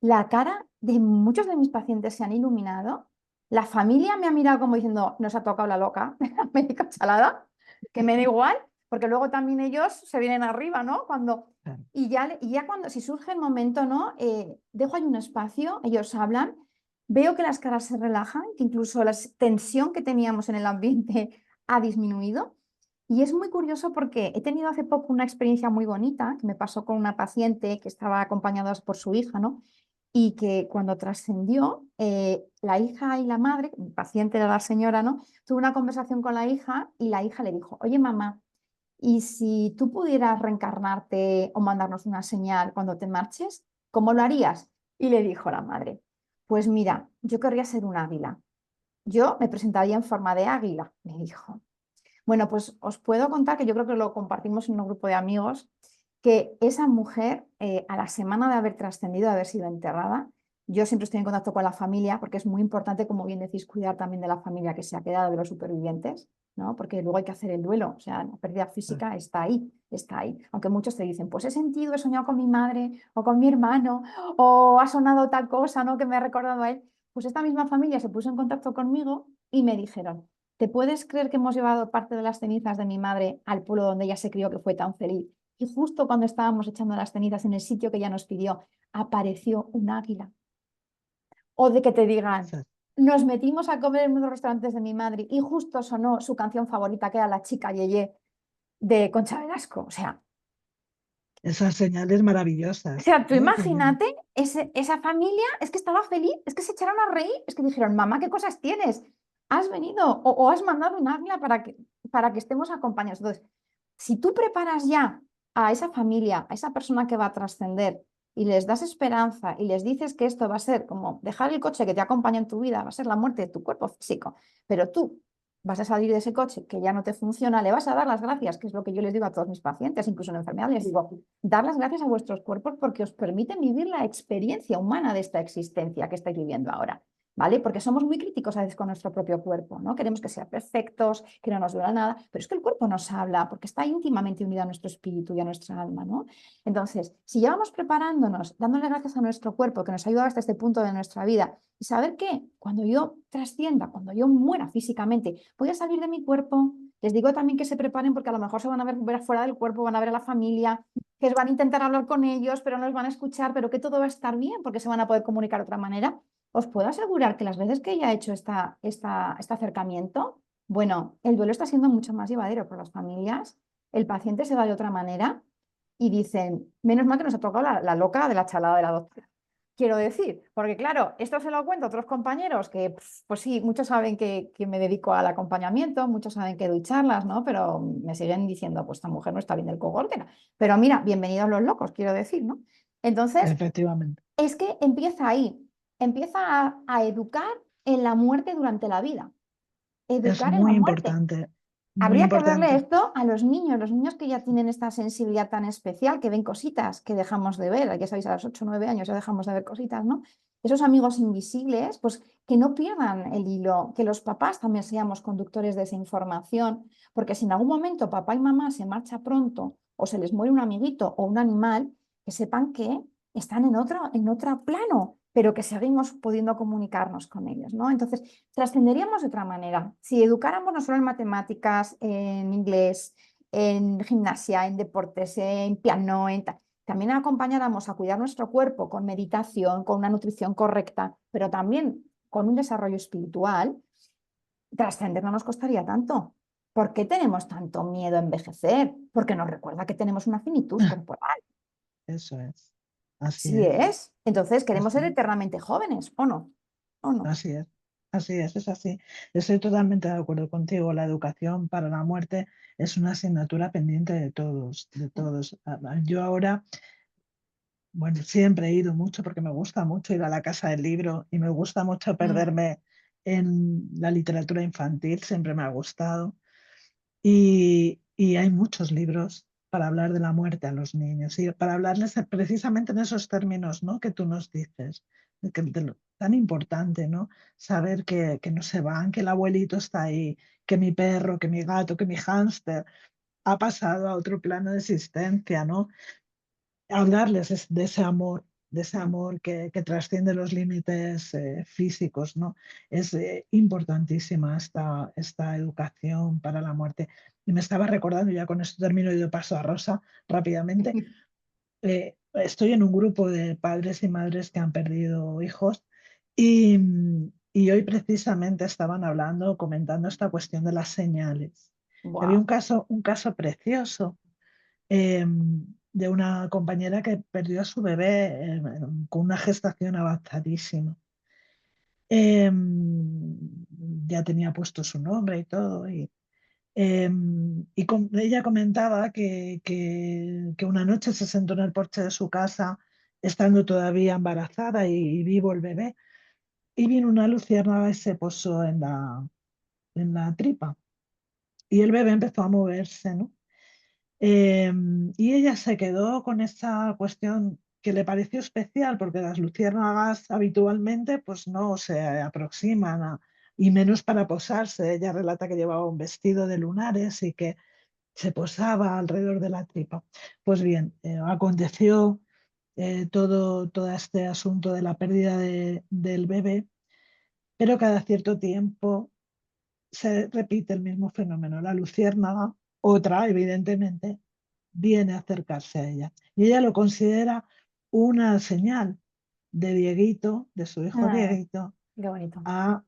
la cara de muchos de mis pacientes se han iluminado. La familia me ha mirado como diciendo, nos ha tocado la loca, la médica chalada, que me da igual, porque luego también ellos se vienen arriba, ¿no? claro. Y ya cuando, si surge el momento, ¿no? Dejo ahí un espacio, ellos hablan, veo que las caras se relajan, que incluso la tensión que teníamos en el ambiente ha disminuido. Y es muy curioso porque he tenido hace poco una experiencia muy bonita que me pasó con una paciente que estaba acompañada por su hija, ¿no? Y que cuando trascendió, la hija y la madre, mi paciente era la señora, ¿no? Tuvo una conversación con la hija y la hija le dijo, oye mamá, ¿y si tú pudieras reencarnarte o mandarnos una señal cuando te marches, cómo lo harías? Y le dijo la madre, pues mira, yo querría ser un águila. Yo me presentaría en forma de águila, me dijo. Bueno, pues os puedo contar que yo creo que lo compartimos en un grupo de amigos, que esa mujer, a la semana de haber trascendido, de haber sido enterrada, yo siempre estoy en contacto con la familia, porque es muy importante, como bien decís, cuidar también de la familia que se ha quedado, de los supervivientes, ¿no? Porque luego hay que hacer el duelo, o sea, la pérdida física está ahí, está ahí. Aunque muchos te dicen, pues he sentido, he soñado con mi madre o con mi hermano, o ha sonado tal cosa, ¿no? Que me ha recordado a él. Pues esta misma familia se puso en contacto conmigo y me dijeron, ¿te puedes creer que hemos llevado parte de las cenizas de mi madre al pueblo donde ella se crió, que fue tan feliz? Y justo cuando estábamos echando las cenizas en el sitio que ella nos pidió, apareció un águila. O de que te digan, nos metimos a comer en uno de los restaurantes de mi madre y justo sonó su canción favorita, que era La chica Yeye de Concha Velasco. Esas señales maravillosas, Tú imagínate, esa familia es que estaba feliz, es que se echaron a reír, es que dijeron, mamá, ¿qué cosas tienes? Has venido o has mandado un águila para que estemos acompañados. Entonces, si tú preparas ya a esa familia, a esa persona que va a trascender y les das esperanza y les dices que esto va a ser como dejar el coche que te acompaña en tu vida, va a ser la muerte de tu cuerpo físico, pero tú vas a salir de ese coche que ya no te funciona, le vas a dar las gracias, que es lo que yo les digo a todos mis pacientes, incluso en enfermedad, les digo, dar las gracias a vuestros cuerpos porque os permiten vivir la experiencia humana de esta existencia que estáis viviendo ahora. ¿Vale? Porque somos muy críticos a veces con nuestro propio cuerpo, ¿no? Queremos que sea perfectos, que no nos duela nada, pero es que el cuerpo nos habla porque está íntimamente unido a nuestro espíritu y a nuestra alma, ¿no? Entonces, si ya vamos preparándonos, dándole gracias a nuestro cuerpo que nos ha ayudado hasta este punto de nuestra vida, y saber que cuando yo trascienda, cuando yo muera físicamente, voy a salir de mi cuerpo, les digo también que se preparen porque a lo mejor se van a ver fuera del cuerpo, van a ver a la familia, que van a intentar hablar con ellos, pero no los van a escuchar, pero que todo va a estar bien porque se van a poder comunicar de otra manera. Os puedo asegurar que las veces que ella ha hecho este acercamiento, bueno, el duelo está siendo mucho más llevadero por las familias, el paciente se va de otra manera y dicen, menos mal que nos ha tocado la loca de la chalada de la doctora. Quiero decir, porque claro, esto se lo cuento a otros compañeros que, pues sí, muchos saben que me dedico al acompañamiento, muchos saben que doy charlas, ¿no? Pero me siguen diciendo, pues esta mujer no está bien del cogorte. Pero mira, bienvenidos los locos, quiero decir, ¿no? Entonces, efectivamente. es que empieza ahí, empieza a educar en la muerte durante la vida, Es educar en la muy muerte. importante, muy Habría que verle importante. esto a los niños que ya tienen esta sensibilidad tan especial, que ven cositas que dejamos de ver, ya sabéis, a los 8 o 9 años ya dejamos de ver cositas, ¿no? Esos amigos invisibles, pues que no pierdan el hilo, que los papás también seamos conductores de esa información, porque si en algún momento papá y mamá se marcha pronto o se les muere un amiguito o un animal, que sepan que están en otro plano, pero que seguimos pudiendo comunicarnos con ellos, ¿no? Entonces, trascenderíamos de otra manera. Si educáramos no solo en matemáticas, en inglés, en gimnasia, en deportes, en piano, también acompañáramos a cuidar nuestro cuerpo con meditación, con una nutrición correcta, pero también con un desarrollo espiritual, trascender no nos costaría tanto. ¿Por qué tenemos tanto miedo a envejecer? Porque nos recuerda que tenemos una finitud corporal. Eso es. Así Sí es. es. Entonces, queremos Así ser es. eternamente jóvenes, ¿o no? ¿O no? Así es. Así es así. Estoy totalmente de acuerdo contigo. La educación para la muerte es una asignatura pendiente de todos, de todos. Yo ahora, bueno, siempre he ido mucho porque me gusta mucho ir a la casa del libro y me gusta mucho Mm. perderme en la literatura infantil, siempre me ha gustado. Y hay muchos libros para hablar de la muerte a los niños y para hablarles precisamente en esos términos, ¿no? Que tú nos dices, tan importante, ¿no? Saber que no se van, que el abuelito está ahí, que mi perro, que mi gato, que mi hámster ha pasado a otro plano de existencia, ¿no? Hablarles de ese amor que trasciende los límites físicos, ¿no? Es importantísima esta educación para la muerte. Y me estaba recordando, ya con esto termino y doy paso a Rosa rápidamente, estoy en un grupo de padres y madres que han perdido hijos y hoy precisamente estaban hablando, comentando esta cuestión de las señales. Había Buah. un caso precioso de una compañera que perdió a su bebé con una gestación avanzadísima. Ya tenía puesto su nombre y todo. Ella comentaba que una noche se sentó en el porche de su casa, estando todavía embarazada y vivo el bebé, y vino una luciérnaga y se posó en la tripa. Y el bebé empezó a moverse, ¿no? Eh, y ella se quedó con esa cuestión que le pareció especial, porque las luciérnagas habitualmente pues no se aproximan y menos para posarse. Ella relata que llevaba un vestido de lunares y que se posaba alrededor de la tripa. Pues bien, aconteció todo este asunto de la pérdida del bebé, pero cada cierto tiempo se repite el mismo fenómeno. La luciérnaga, otra evidentemente, viene a acercarse a ella. Y ella lo considera una señal de Dieguito, de su hijo Ah, Dieguito, qué bonito, a,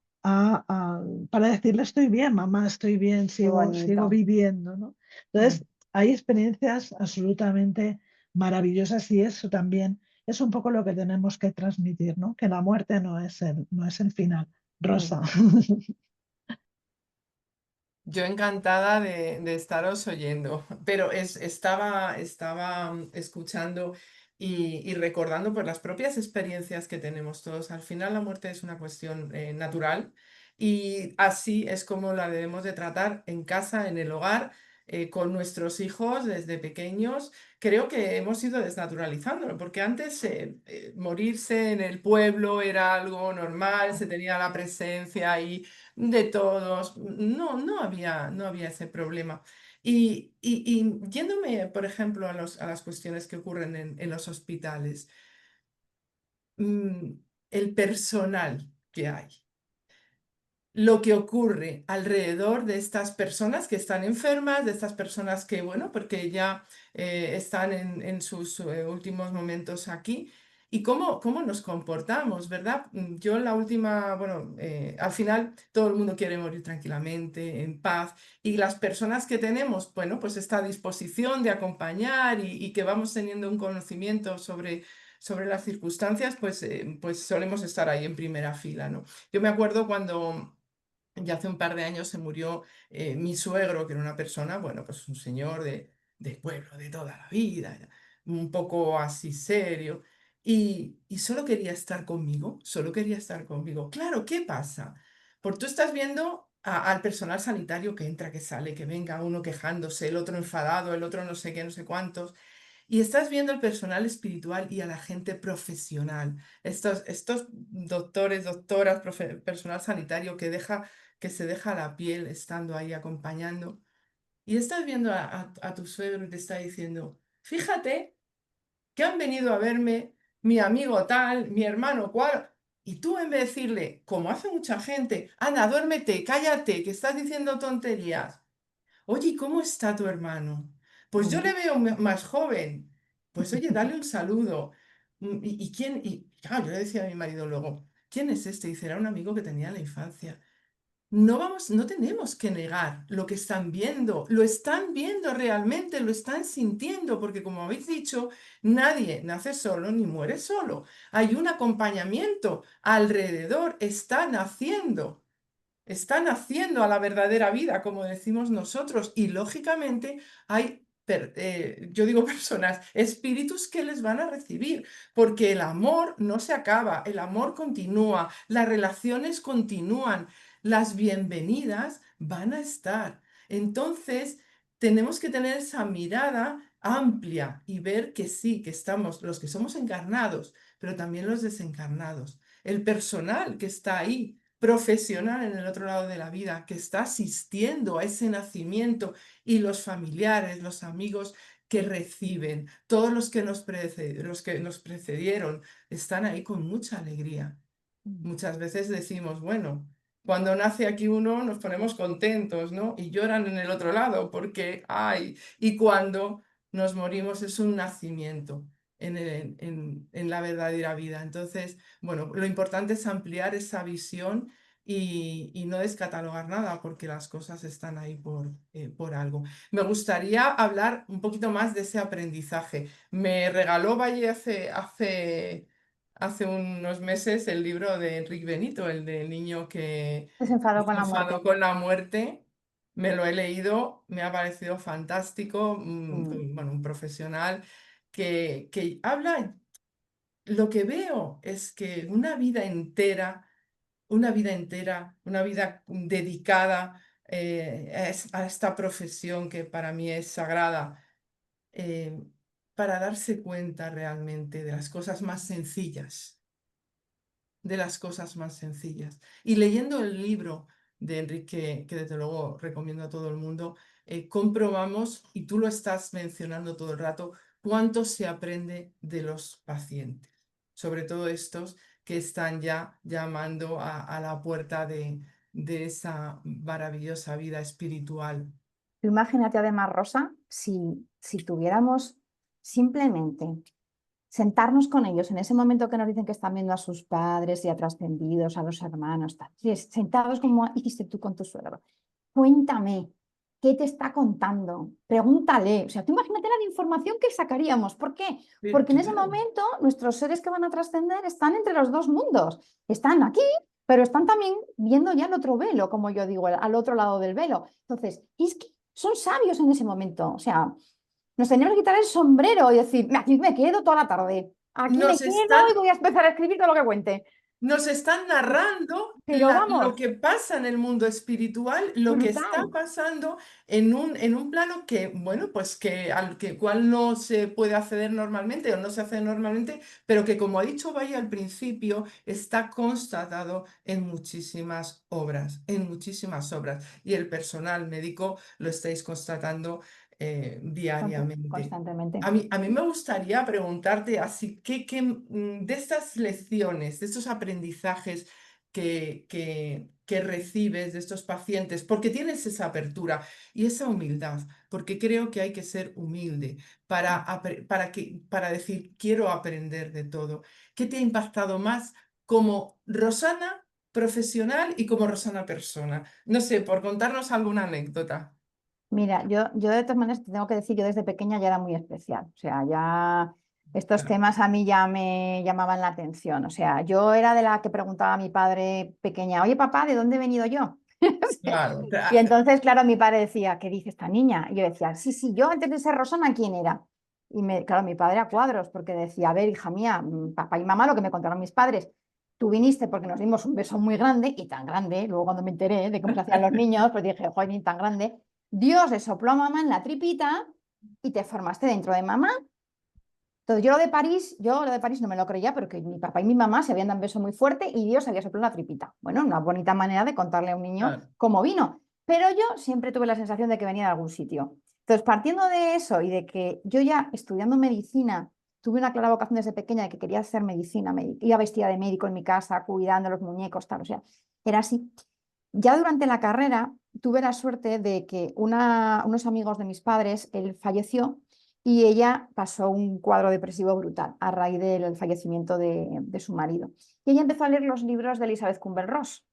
para decirle estoy bien, mamá, estoy bien, qué sigo bonito. viviendo, ¿no? Mm, Entonces, hay experiencias absolutamente maravillosas y eso también es un poco lo que tenemos que transmitir, ¿no? Que la muerte no es el final. mm. Rosa. Yo encantada de estaros oyendo, pero estaba escuchando y recordando por las propias experiencias que tenemos todos. Al final la muerte es una cuestión natural y así es como la debemos de tratar en casa, en el hogar, con nuestros hijos desde pequeños. Creo que hemos ido desnaturalizándolo, porque antes morirse en el pueblo era algo normal, se tenía la presencia ahí de todos, no había ese problema. Y yéndome, por ejemplo, a las cuestiones que ocurren en los hospitales, mm, el personal que hay, lo que ocurre alrededor de estas personas que están enfermas, de estas personas que, bueno, porque ya están en sus últimos momentos aquí, y cómo nos comportamos, ¿verdad? Yo la última, bueno, al final todo el mundo quiere morir tranquilamente, en paz, y las personas que tenemos, bueno, pues esta disposición de acompañar y que vamos teniendo un conocimiento sobre las circunstancias, pues solemos estar ahí en primera fila, ¿no? Yo me acuerdo cuando ya hace un par de años se murió mi suegro, que era una persona, bueno, pues un señor del pueblo, de toda la vida, un poco así serio, y solo quería estar conmigo, solo quería estar conmigo. Claro, ¿qué pasa? Porque tú estás viendo al personal sanitario que entra, que sale, que venga uno quejándose, el otro enfadado, el otro no sé qué, no sé cuántos. Y estás viendo el personal espiritual y a la gente profesional, estos doctores, doctoras, personal sanitario que se deja la piel estando ahí acompañando. Y estás viendo a tu suegro y te está diciendo, fíjate que han venido a verme mi amigo tal, mi hermano cual. Y tú en vez de decirle, como hace mucha gente, anda, duérmete, cállate, que estás diciendo tonterías. Oye, ¿y cómo está tu hermano? Pues yo Mm. le veo más joven. Pues oye, dale un saludo. ¿Y quién? Y claro, yo le decía a mi marido luego, ¿quién es este? Dice, era un amigo que tenía en la infancia. No tenemos que negar lo que están viendo realmente, lo están sintiendo, porque como habéis dicho, nadie nace solo ni muere solo. Hay un acompañamiento alrededor, están haciendo a la verdadera vida, como decimos nosotros, y lógicamente hay, yo digo personas, espíritus que les van a recibir, porque el amor no se acaba, el amor continúa, las relaciones continúan, las bienvenidas van a estar. Entonces, tenemos que tener esa mirada amplia y ver que sí, que estamos los que somos encarnados, pero también los desencarnados, el personal que está ahí profesional en el otro lado de la vida, que está asistiendo a ese nacimiento y los familiares, los amigos que reciben, todos los que nos precedieron, están ahí con mucha alegría. Mm. Muchas veces decimos, bueno, cuando nace aquí uno nos ponemos contentos, ¿no? Y lloran en el otro lado porque, ay, y cuando nos morimos es un nacimiento en la verdadera vida. Entonces, bueno, lo importante es ampliar esa visión y no descatalogar nada porque las cosas están ahí por algo. Me gustaría hablar un poquito más de ese aprendizaje. Me regaló Valle hace unos meses el libro de Enrique Benito, el del niño que Se enfadó con se la muerte. enfadó con la muerte. Me lo he leído, me ha parecido fantástico, bueno, un profesional que habla, lo que veo es que una vida dedicada a esta profesión que para mí es sagrada, eh, para darse cuenta realmente de las cosas más sencillas, de las cosas más sencillas. Y leyendo el libro de Enrique, que desde luego recomiendo a todo el mundo, comprobamos, y tú lo estás mencionando todo el rato, cuánto se aprende de los pacientes, sobre todo estos que están ya llamando a la puerta de esa maravillosa vida espiritual. Imagínate además, Rosa, si tuviéramos simplemente sentarnos con ellos en ese momento que nos dicen que están viendo a sus padres ya trascendidos, a los hermanos, tal. Sentados como hiciste tú con tu suegro. Cuéntame, ¿qué te está contando? Pregúntale. O sea, tú imagínate la información que sacaríamos. ¿Por qué? Porque en ese Claro. momento nuestros seres que van a trascender están entre los dos mundos. Están aquí, pero están también viendo ya el otro velo, como yo digo, al otro lado del velo. Entonces, es que son sabios en ese momento. O sea, nos tenemos que quitar el sombrero y decir, aquí me quedo toda la tarde. Aquí me Nos quedo están y voy a empezar a escribir todo lo que cuente. Nos están narrando Pero lo vamos, que pasa en el mundo espiritual, lo que está brutal. pasando en un plano que, bueno, pues que al que cual no se puede acceder normalmente o no se hace normalmente, pero que, como ha dicho Valle al principio, está constatado en muchísimas obras, en muchísimas obras. Y el personal médico lo estáis constatando diariamente. Constantemente. A mí me gustaría preguntarte así, de estas lecciones, de estos aprendizajes que recibes de estos pacientes, porque tienes esa apertura y esa humildad, porque creo que hay que ser humilde para decir, quiero aprender de todo. ¿Qué te ha impactado más como Rosana profesional y como Rosana persona? No sé, por contarnos alguna anécdota. Mira, yo de todas maneras te tengo que decir, yo desde pequeña ya era muy especial. O sea, ya estos Claro, temas a mí ya me llamaban la atención. O sea, yo era de la que preguntaba a mi padre pequeña, oye papá, ¿de dónde he venido yo? claro. Y entonces, claro, mi padre decía, ¿qué dice esta niña? Y yo decía, sí, sí, yo antes de ser Rosana, ¿quién era? Claro, mi padre a cuadros, porque decía, a ver, hija mía, papá y mamá, lo que me contaron mis padres, tú viniste porque nos dimos un beso muy grande, y tan grande, luego cuando me enteré de cómo se hacían los niños, pues dije, joder, ni tan grande, Dios le sopló a mamá en la tripita y te formaste dentro de mamá. Entonces yo lo de París no me lo creía, pero que mi papá y mi mamá se habían dado un beso muy fuerte y Dios había soplado una tripita. Bueno, una bonita manera de contarle a un niño Claro. cómo vino. Pero yo siempre tuve la sensación de que venía de algún sitio. Entonces, partiendo de eso y de que yo ya estudiando medicina, tuve una clara vocación desde pequeña de que quería hacer medicina, iba vestida de médico en mi casa, cuidando los muñecos, tal, o sea, era así. Ya durante la carrera tuve la suerte de que unos amigos de mis padres, él falleció y ella pasó un cuadro depresivo brutal a raíz del fallecimiento de su marido. Y ella empezó a leer los libros de Elizabeth Kubler-Ross.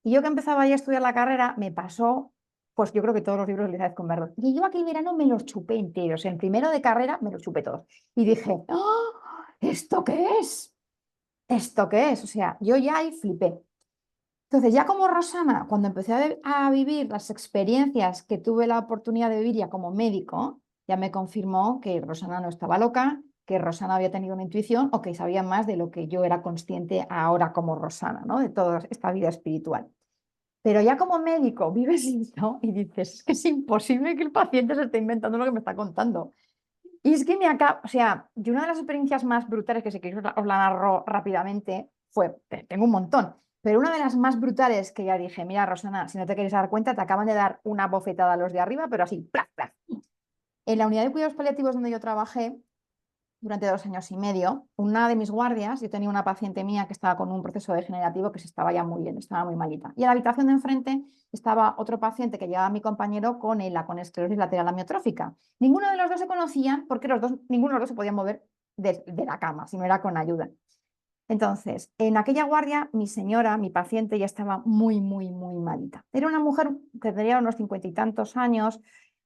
Y yo que empezaba ya a estudiar la carrera, me pasó, pues yo creo que todos los libros de Elizabeth Kubler-Ross. Y yo aquel verano me los chupé enteros. En primero de carrera me los chupé todos. Y dije, ¡oh! ¿Esto qué es? ¿Esto qué es? O sea, yo ya ahí flipé. Entonces, ya como Rosana, cuando empecé a vivir las experiencias que tuve la oportunidad de vivir ya como médico, ya me confirmó que Rosana no estaba loca, que Rosana había tenido una intuición o que sabía más de lo que yo era consciente ahora como Rosana, ¿no? De toda esta vida espiritual. Pero ya como médico vives esto y dices, es que es imposible que el paciente se esté inventando lo que me está contando. Y es que o sea, yo una de las experiencias más brutales que sé que os la narro rápidamente fue, tengo un montón, pero una de las más brutales que ya dije, mira, Rosana, si no te quieres dar cuenta, te acaban de dar una bofetada a los de arriba, pero así, ¡plaf, plaf! En la unidad de cuidados paliativos donde yo trabajé durante 2 años y medio, una de mis guardias, yo tenía una paciente mía que estaba con un proceso degenerativo que se estaba ya muy bien, estaba muy malita. Y en la habitación de enfrente estaba otro paciente que llevaba a mi compañero con ELA, con esclerosis lateral amiotrófica. Ninguno de los dos se conocían porque ninguno de los dos se podía mover de la cama, si no era con ayuda. Entonces, en aquella guardia, mi señora, mi paciente, ya estaba muy, muy, muy malita. Era una mujer que tenía unos 50 y tantos años,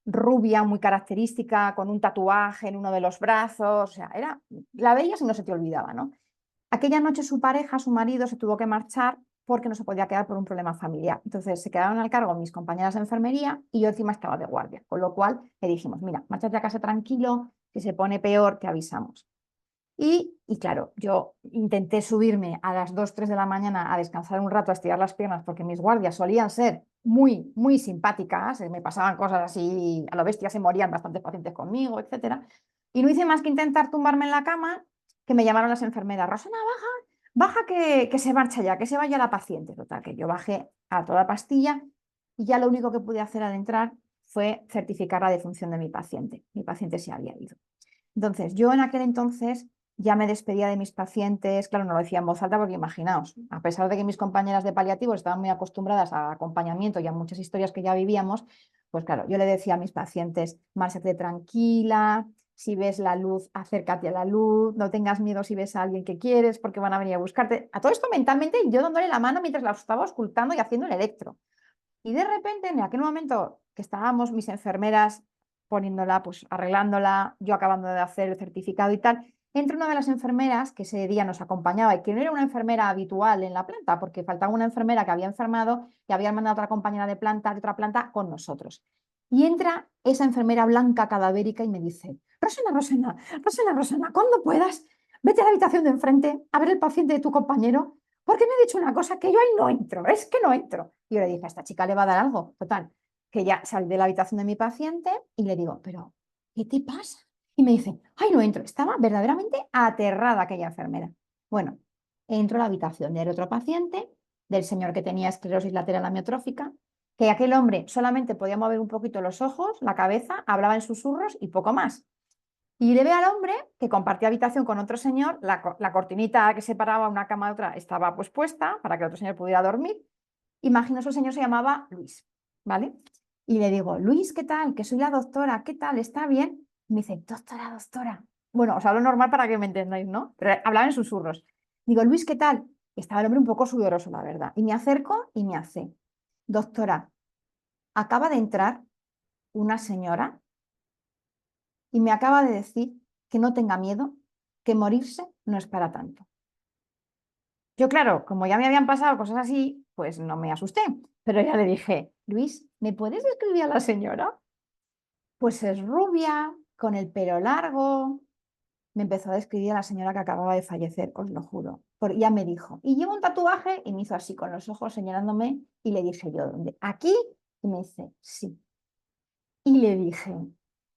rubia, muy característica, con un tatuaje en uno de los brazos, o sea, la veías y no se te olvidaba, ¿no? Aquella noche su pareja, su marido, se tuvo que marchar porque no se podía quedar por un problema familiar. Entonces se quedaron al cargo mis compañeras de enfermería y yo encima estaba de guardia, con lo cual le dijimos, mira, márchate a casa tranquilo, si se pone peor, te avisamos. Y claro, yo intenté subirme a las 2, 3 de la mañana a descansar un rato, a estirar las piernas, porque mis guardias solían ser muy, muy simpáticas, me pasaban cosas así, a lo bestia se morían bastantes pacientes conmigo, etcétera. Y no hice más que intentar tumbarme en la cama, que me llamaron las enfermeras, Rosana, baja que se marcha ya, que se vaya la paciente. Total, que yo bajé a toda pastilla y ya lo único que pude hacer al entrar fue certificar la defunción de mi paciente. Mi paciente se había ido. Entonces, yo en aquel entonces ya me despedía de mis pacientes, claro, no lo decía en voz alta porque imaginaos, a pesar de que mis compañeras de paliativos estaban muy acostumbradas a acompañamiento y a muchas historias que ya vivíamos, pues claro, yo le decía a mis pacientes, márchate tranquila, si ves la luz, acércate a la luz, no tengas miedo si ves a alguien que quieres porque van a venir a buscarte. A todo esto mentalmente yo dándole la mano mientras la estaba ocultando y haciendo el electro. Y de repente, en aquel momento que estábamos mis enfermeras poniéndola, pues arreglándola, yo acabando de hacer el certificado y tal, entra una de las enfermeras que ese día nos acompañaba y que no era una enfermera habitual en la planta, porque faltaba una enfermera que había enfermado y había mandado a otra compañera de planta, de otra planta, con nosotros. Y entra esa enfermera blanca cadavérica y me dice, Rosana, cuando puedas, vete a la habitación de enfrente a ver el paciente de tu compañero, porque me ha dicho una cosa que yo ahí no entro, es que no entro. Y yo le dije, a esta chica le va a dar algo. Total, que ya salí de la habitación de mi paciente y le digo, pero, ¿qué te pasa? Y me dice, ay, no entro. Estaba verdaderamente aterrada aquella enfermera. Bueno, entro a la habitación del otro paciente, del señor que tenía esclerosis lateral amiotrófica, que aquel hombre solamente podía mover un poquito los ojos, la cabeza, hablaba en susurros y poco más. Y le ve al hombre que compartía habitación con otro señor, la cortinita que separaba una cama de otra estaba pues puesta para que el otro señor pudiera dormir. Imagino que el señor se llamaba Luis, ¿vale? Y le digo, Luis, ¿qué tal? Que soy la doctora, ¿qué tal? ¿Está bien? Y me dice, doctora. Bueno, os hablo normal para que me entendáis, ¿no? Pero hablaba en susurros. Digo, Luis, ¿qué tal? Estaba el hombre un poco sudoroso, la verdad. Y me acerco y me hace, doctora, acaba de entrar una señora y me acaba de decir que no tenga miedo, que morirse no es para tanto. Yo, claro, como ya me habían pasado cosas así, pues no me asusté, pero ya le dije, Luis, ¿me puedes describir a la señora? Pues es rubia, con el pelo largo. Me empezó a describir a la señora que acababa de fallecer, os lo juro. Ya me dijo, y lleva un tatuaje, y me hizo así con los ojos señalándome, y le dije yo, ¿dónde? ¿Aquí? Y me dice, sí. Y le dije,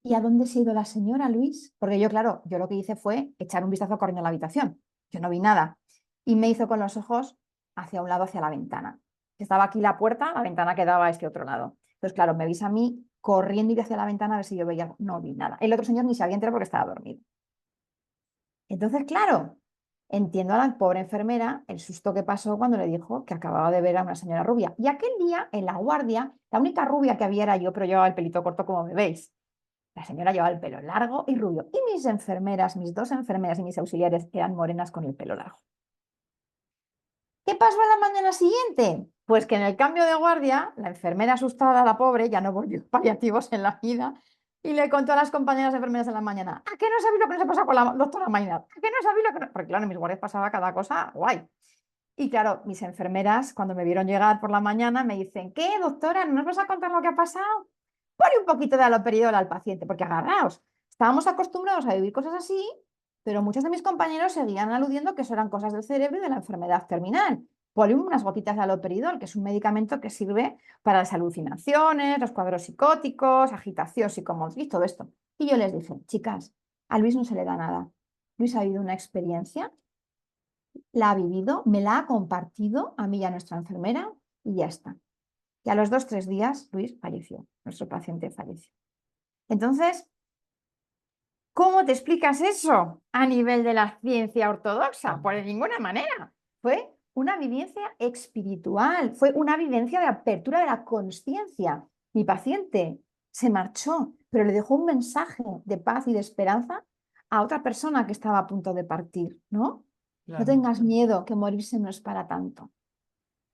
¿y a dónde se ha ido la señora, Luis? Porque yo, claro, yo lo que hice fue echar un vistazo corriendo a la habitación. Yo no vi nada. Y me hizo con los ojos hacia un lado, hacia la ventana. Estaba aquí la puerta, la ventana quedaba a este otro lado. Entonces, claro, me vis a mí corriendo y hacia la ventana a ver si yo veía. No vi nada. El otro señor ni se había enterado porque estaba dormido. Entonces, claro, entiendo a la pobre enfermera el susto que pasó cuando le dijo que acababa de ver a una señora rubia. Y aquel día, en la guardia, la única rubia que había era yo, pero llevaba el pelito corto como me veis. La señora llevaba el pelo largo y rubio. Y mis enfermeras, mis dos enfermeras y mis auxiliares eran morenas con el pelo largo. ¿Qué pasó a la mañana siguiente? Pues que en el cambio de guardia, la enfermera asustada, la pobre, ya no volvió paliativos en la vida y le contó a las compañeras enfermeras en la mañana, ¿a qué no sabéis lo que nos ha pasado con la doctora Maynard? ¿A qué no sabéis lo que Porque claro, en mis guardias pasaba cada cosa guay. Y claro, mis enfermeras, cuando me vieron llegar por la mañana, me dicen, ¿qué, doctora? ¿No nos vas a contar lo que ha pasado? Ponle un poquito de haloperidol al paciente, porque agarraos, estábamos acostumbrados a vivir cosas así, pero muchos de mis compañeros seguían aludiendo que eso eran cosas del cerebro y de la enfermedad terminal. Ponle unas gotitas de haloperidol, que es un medicamento que sirve para las alucinaciones, los cuadros psicóticos, agitación psicomotriz, todo esto. Y yo les dije, chicas, a Luis no se le da nada. Luis ha vivido una experiencia, la ha vivido, me la ha compartido a mí y a nuestra enfermera y ya está. Y a los 2 o 3 días, Luis falleció, nuestro paciente falleció. Entonces, ¿cómo te explicas eso a nivel de la ciencia ortodoxa? Pues de ninguna manera. Fue una vivencia espiritual, fue una vivencia de apertura de la conciencia. Mi paciente se marchó, pero le dejó un mensaje de paz y de esperanza a otra persona que estaba a punto de partir, ¿no? No claro. tengas miedo, que morirse no es para tanto.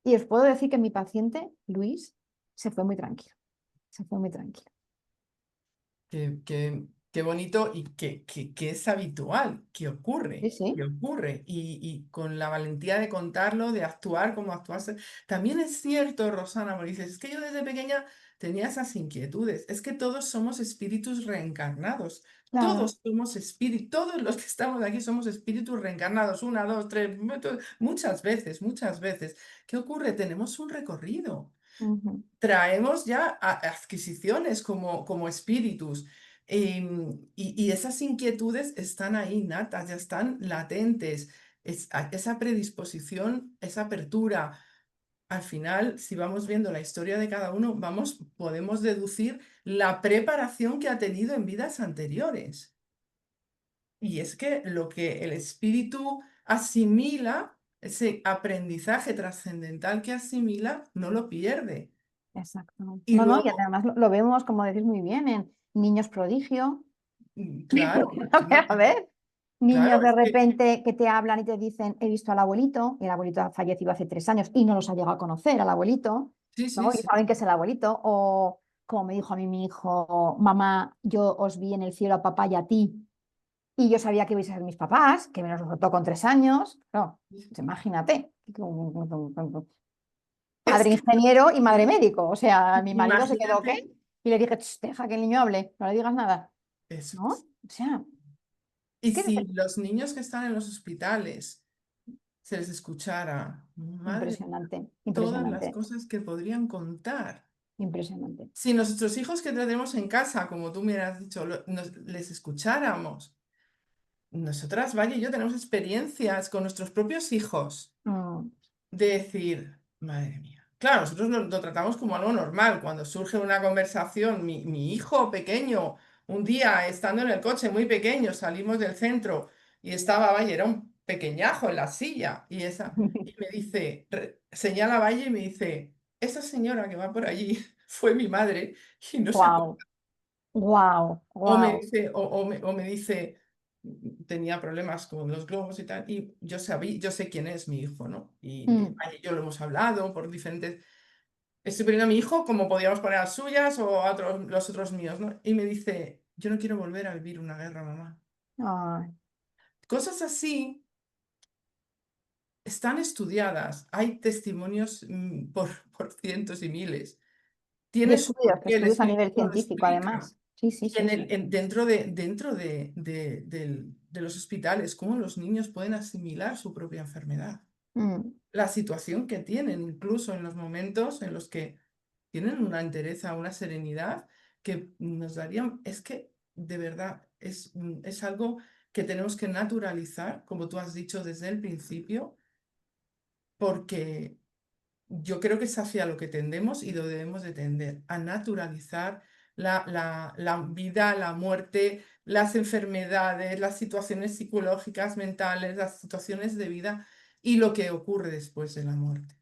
Y os puedo decir que mi paciente, Luis, se fue muy tranquilo. Se fue muy tranquilo. Qué bonito y que es habitual, que Sí, ocurre, sí, que ocurre. Y con la valentía de contarlo, de actuar como actuaste. También es cierto, Rosana, porque dices, es que yo desde pequeña tenía esas inquietudes. Es que todos somos espíritus reencarnados. claro. Todos somos espíritus, todos los que estamos aquí somos espíritus reencarnados. Una, dos, tres, muchas veces, muchas veces. ¿Qué ocurre? Tenemos un recorrido, Ujú. traemos ya adquisiciones como espíritus. Y esas inquietudes están ahí natas, ya están latentes. Esa predisposición, esa apertura. Al final, si vamos viendo la historia de cada uno, podemos deducir la preparación que ha tenido en vidas anteriores. Y es que lo que el espíritu asimila, ese aprendizaje trascendental que asimila, no lo pierde. Exacto. Y No, no, y luego, además lo vemos, como decís muy bien, en niños prodigio. claro, A ver, claro, niños de es que repente que te hablan y te dicen, he visto al abuelito, y el abuelito ha fallecido hace 3 años y no los ha llegado a conocer al abuelito, sí, ¿no? sí, Y sí. saben que es el abuelito. O como me dijo a mí mi hijo, mamá, yo os vi en el cielo a papá y a ti, y yo sabía que ibais a ser mis papás, que me los soltó con 3 años. No, pues imagínate. Es Padre que ingeniero y madre médico. O sea, mi marido se quedó, imagínate ¿qué? Y le dije, "Ch, deja que el niño hable, no le digas nada. eso. ¿No? O sea, es Y que si los niños que están en los hospitales se les escuchara, madre, impresionante, todas las impresionante, cosas que podrían contar. impresionante. Si nuestros hijos que tenemos en casa, como tú me has dicho, les escucháramos, nosotras, Valle y yo tenemos experiencias con nuestros propios hijos Mm. de decir, madre mía. Claro, nosotros lo tratamos como algo normal. Cuando surge una conversación, mi hijo pequeño, un día estando en el coche muy pequeño, salimos del centro y estaba Valle, era un pequeñajo en la silla, y me dice, señala a Valle y me dice, esa señora que va por allí fue mi madre y no se acuerda. Wow, wow, O me wow. dice, o me dice, tenía problemas con los globos y tal, y yo sé quién es mi hijo, ¿no? Y Mm. Valle y yo lo hemos hablado por diferentes. Estoy poniendo a mi hijo como podíamos poner a las suyas o a los otros míos, ¿no? Y me dice, yo no quiero volver a vivir una guerra, mamá. Ay, Cosas así están estudiadas. Hay testimonios por cientos y miles. y Tiene su porqué, el estudios a nivel espíritu lo científico, explica. además. Sí, sí, Y sí, sí. dentro de los hospitales, cómo los niños pueden asimilar su propia enfermedad. Mm. La situación que tienen, incluso en los momentos en los que tienen una entereza, una serenidad que nos darían, es que de verdad es algo que tenemos que naturalizar, como tú has dicho desde el principio, porque yo creo que es hacia lo que tendemos y lo debemos de tender, a naturalizar la vida, la muerte, las enfermedades, las situaciones psicológicas, mentales, las situaciones de vida y lo que ocurre después de la muerte.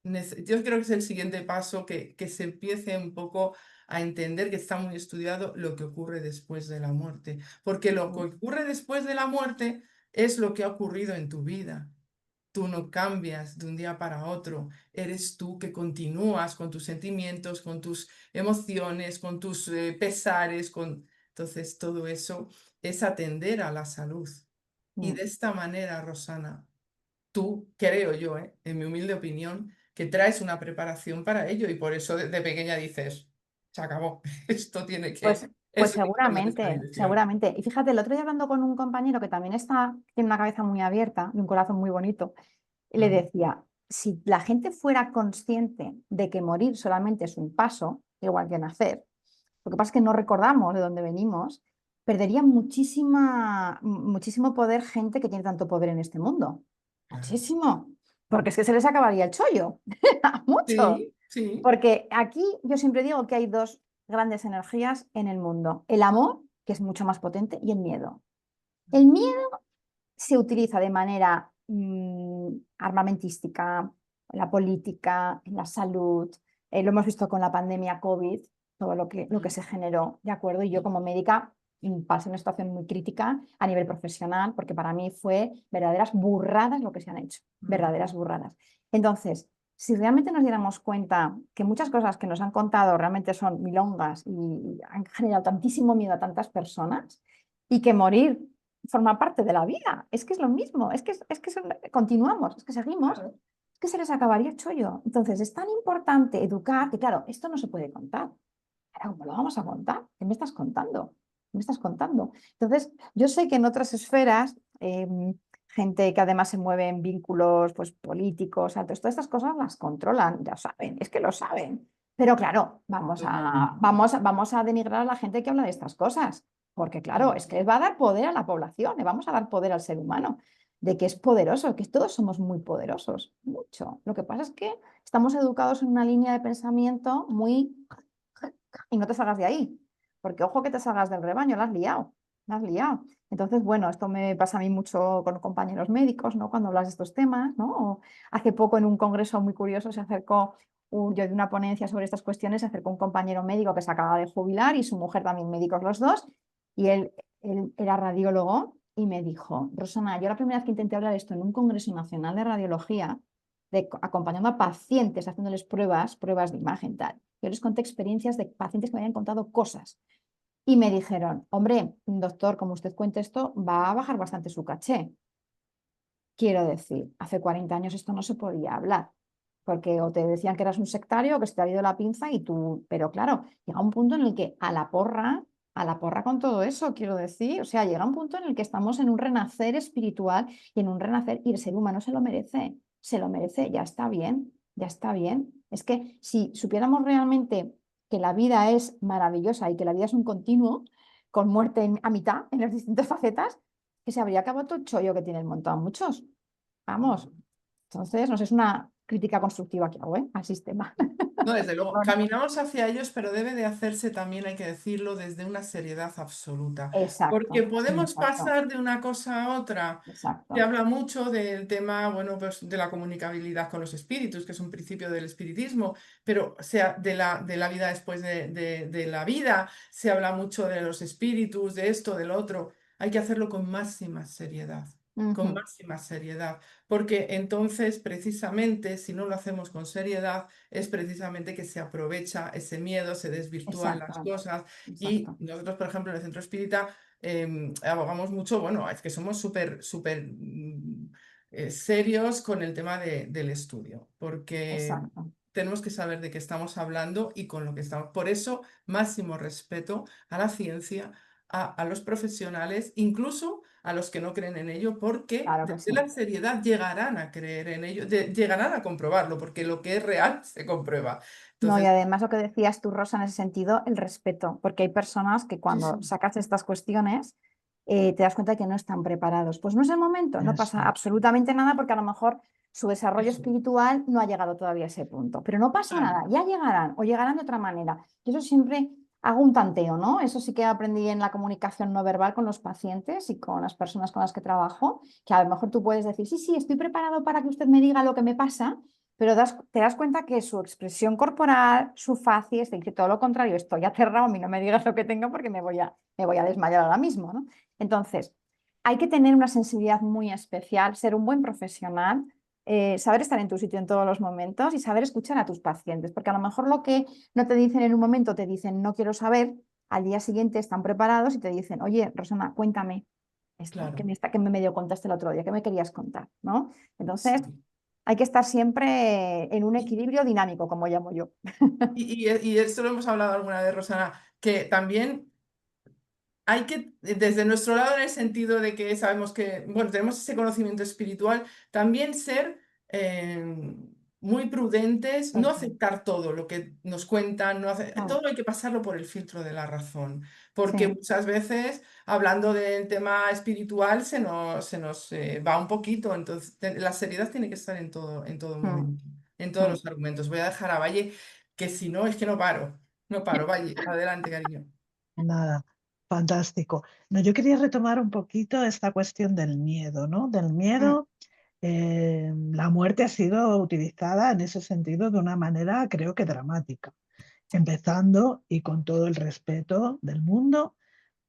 Yo creo que es el siguiente paso, que se empiece un poco a entender que está muy estudiado lo que ocurre después de la muerte, porque lo que ocurre después de la muerte es lo que ha ocurrido en tu vida. Tú no cambias de un día para otro, eres tú que continúas con tus sentimientos, con tus emociones, con tus pesares, Entonces todo eso es atender a la salud. Y Mm. de esta manera, Rosana, tú, creo yo, en mi humilde opinión, que traes una preparación para ello y por eso de pequeña dices, se acabó, esto tiene Pues, que, pues eso tiene que ir en esta seguramente, dirección. seguramente. Y fíjate, el otro día hablando con un compañero que también tiene una cabeza muy abierta y un corazón muy bonito, y le Ujú. decía, si la gente fuera consciente de que morir solamente es un paso, igual que nacer, lo que pasa es que no recordamos de dónde venimos, perdería muchísimo poder gente que tiene tanto poder en este mundo. Claro. Muchísimo. Porque es que se les acabaría el chollo. A muchos. Sí, sí. Porque aquí yo siempre digo que hay dos grandes energías en el mundo. El amor, que es mucho más potente, y el miedo. El miedo se utiliza de manera armamentística, en la política, en la salud. Lo hemos visto con la pandemia COVID, todo lo que se generó, ¿de acuerdo? Y yo como médica pasé una situación muy crítica a nivel profesional, porque para mí fue verdaderas burradas lo que se han hecho, verdaderas burradas. Entonces, si realmente nos diéramos cuenta que muchas cosas que nos han contado realmente son milongas y han generado tantísimo miedo a tantas personas, y que morir forma parte de la vida, es que es lo mismo, continuamos, es que seguimos, es que se les acabaría el chollo. Entonces, es tan importante educar que, claro, esto no se puede contar. Ahora, ¿cómo lo vamos a contar? ¿Qué me estás contando? ¿Qué me estás contando? Entonces, yo sé que en otras esferas, gente que además se mueve en vínculos pues, políticos, altos, todas estas cosas las controlan, ya saben, es que lo saben. Pero claro, vamos a denigrar a la gente que habla de estas cosas, porque claro, es que les va a dar poder a la población, le vamos a dar poder al ser humano, de que es poderoso, que todos somos muy poderosos, mucho. Lo que pasa es que estamos educados en una línea de pensamiento muy y no te salgas de ahí, porque ojo que te salgas del rebaño, la has liado, la has liado. Entonces, bueno, esto me pasa a mí mucho con compañeros médicos, ¿no? Cuando hablas de estos temas, ¿no? O hace poco en un congreso muy curioso se acercó, yo de una ponencia sobre estas cuestiones, se acercó un compañero médico que se acaba de jubilar y su mujer también médicos los dos, y él era radiólogo y me dijo, Rosana, yo la primera vez que intenté hablar esto en un congreso nacional de radiología, acompañando a pacientes, haciéndoles pruebas de imagen, tal. Yo les conté experiencias de pacientes que me habían contado cosas y me dijeron, hombre, doctor, como usted cuente esto, va a bajar bastante su caché. Quiero decir, hace 40 años esto no se podía hablar, porque o te decían que eras un sectario o que se te ha ido la pinza y tú, pero claro, llega un punto en el que a la porra con todo eso, quiero decir, o sea, llega un punto en el que estamos en un renacer espiritual y en un renacer y el ser humano se lo merece, ya está bien, ya está bien. Es que si supiéramos realmente que la vida es maravillosa y que la vida es un continuo, con muerte a mitad en las distintas facetas, que se habría acabado todo el chollo que tienen montado muchos. Vamos, entonces, no sé, es una crítica constructiva que hago, al sistema. No, desde luego, Bueno, caminamos hacia ellos, pero debe de hacerse también, hay que decirlo, desde una seriedad absoluta. Porque exacto, podemos exacto, pasar de una cosa a otra. Se exacto. habla mucho del tema, bueno, pues de la comunicabilidad con los espíritus, que es un principio del espiritismo, pero sea de la vida después de la vida, se habla mucho de los espíritus, de esto, del otro. Hay que hacerlo con Ujú, máxima seriedad, porque entonces, precisamente, si no lo hacemos con seriedad, es precisamente que se aprovecha ese miedo, se desvirtúan las exacto, cosas y exacto. nosotros, por ejemplo, en el centro espírita abogamos mucho, bueno, es que somos serios con el tema del estudio, porque Exacto. tenemos que saber de qué estamos hablando y con lo que estamos. Por eso, máximo respeto a la ciencia, a los profesionales, incluso a los que no creen en ello, porque Claro que desde sí. la seriedad llegarán a creer en ello, llegarán a comprobarlo, porque lo que es real se comprueba. No, y Entonces, además lo que decías tú, Rosa, en ese sentido, el respeto, porque hay personas que sí, cuando sí, sacas estas cuestiones te das cuenta de que no están preparados. Pues no es el momento, no Eso, pasa absolutamente nada porque a lo mejor su desarrollo eso, espiritual no ha llegado todavía a ese punto, pero no pasa claro. nada, ya llegarán o llegarán de otra manera. Yo eso siempre hago un tanteo, ¿no? Eso sí que aprendí en la comunicación no verbal con los pacientes y con las personas con las que trabajo, que a lo mejor tú puedes decir, sí, sí, estoy preparado para que usted me diga lo que me pasa, pero te das cuenta que su expresión corporal, su facies, te dice todo lo contrario, estoy aterrado, a mí no me digas lo que tengo porque me voy a desmayar ahora mismo, ¿no? Entonces, hay que tener una sensibilidad muy especial, ser un buen profesional, saber estar en tu sitio en todos los momentos y saber escuchar a tus pacientes, porque a lo mejor lo que no te dicen en un momento, te dicen no quiero saber, al día siguiente están preparados y te dicen, oye, Rosana, cuéntame esto, Claro, que me medio contaste el otro día, que me querías contar, ¿no? Entonces, sí. hay que estar siempre en un equilibrio dinámico, como llamo yo. Y esto lo hemos hablado alguna vez, Rosana, que también hay que, desde nuestro lado, en el sentido de que sabemos que, bueno, tenemos ese conocimiento espiritual, también ser muy prudentes, no Eso, aceptar todo lo que nos cuentan, mm, todo hay que pasarlo por el filtro de la razón, porque sí, muchas veces, hablando del tema espiritual, se nos va un poquito, entonces la seriedad tiene que estar en todo mm, momento, en todos mm. los argumentos. Voy a dejar a Valle, que si no, es que no paro, Valle, adelante, cariño. nada, fantástico. No, yo quería retomar un poquito esta cuestión del miedo, ¿no? Del Mm, miedo. La muerte ha sido utilizada en ese sentido de una manera, creo que dramática, empezando y con todo el respeto del mundo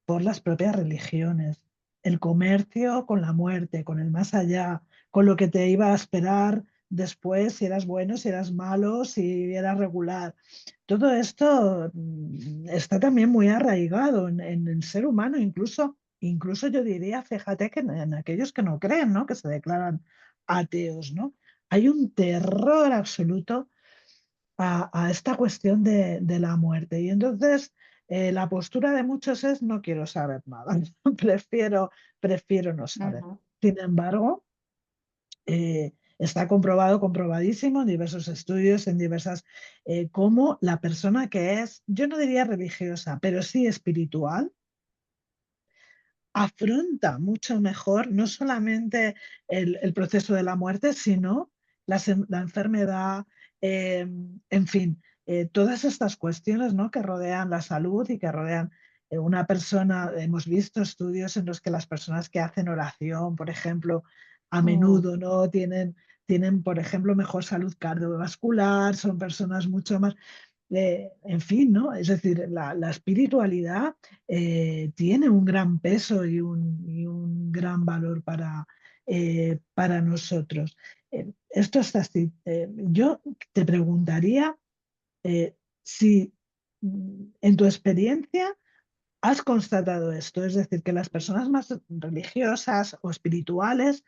por las propias religiones. El comercio con la muerte, con el más allá, con lo que te iba a esperar después, si eras bueno, si eras malo, si eras regular. Todo esto está también muy arraigado en el ser humano, incluso yo diría, fíjate que en aquellos que no creen, ¿no? Que se declaran ateos, ¿no? Hay un terror absoluto a esta cuestión de la muerte. Y entonces la postura de muchos es no quiero saber nada, prefiero no saber. Ujú. Sin embargo, está comprobadísimo en diversos estudios, en diversas, cómo la persona que es, yo no diría religiosa, pero sí espiritual, afronta mucho mejor no solamente el proceso de la muerte, sino la enfermedad, en fin, todas estas cuestiones, ¿no? Que rodean la salud y que rodean una persona. Hemos visto estudios en los que las personas que hacen oración, por ejemplo, a Mm, menudo, ¿no? Tienen, por ejemplo, mejor salud cardiovascular, son personas mucho más en fin, ¿no? Es decir, la espiritualidad tiene un gran peso y un gran valor para nosotros. Esto está así. Yo te preguntaría si en tu experiencia has constatado esto, es decir, que las personas más religiosas o espirituales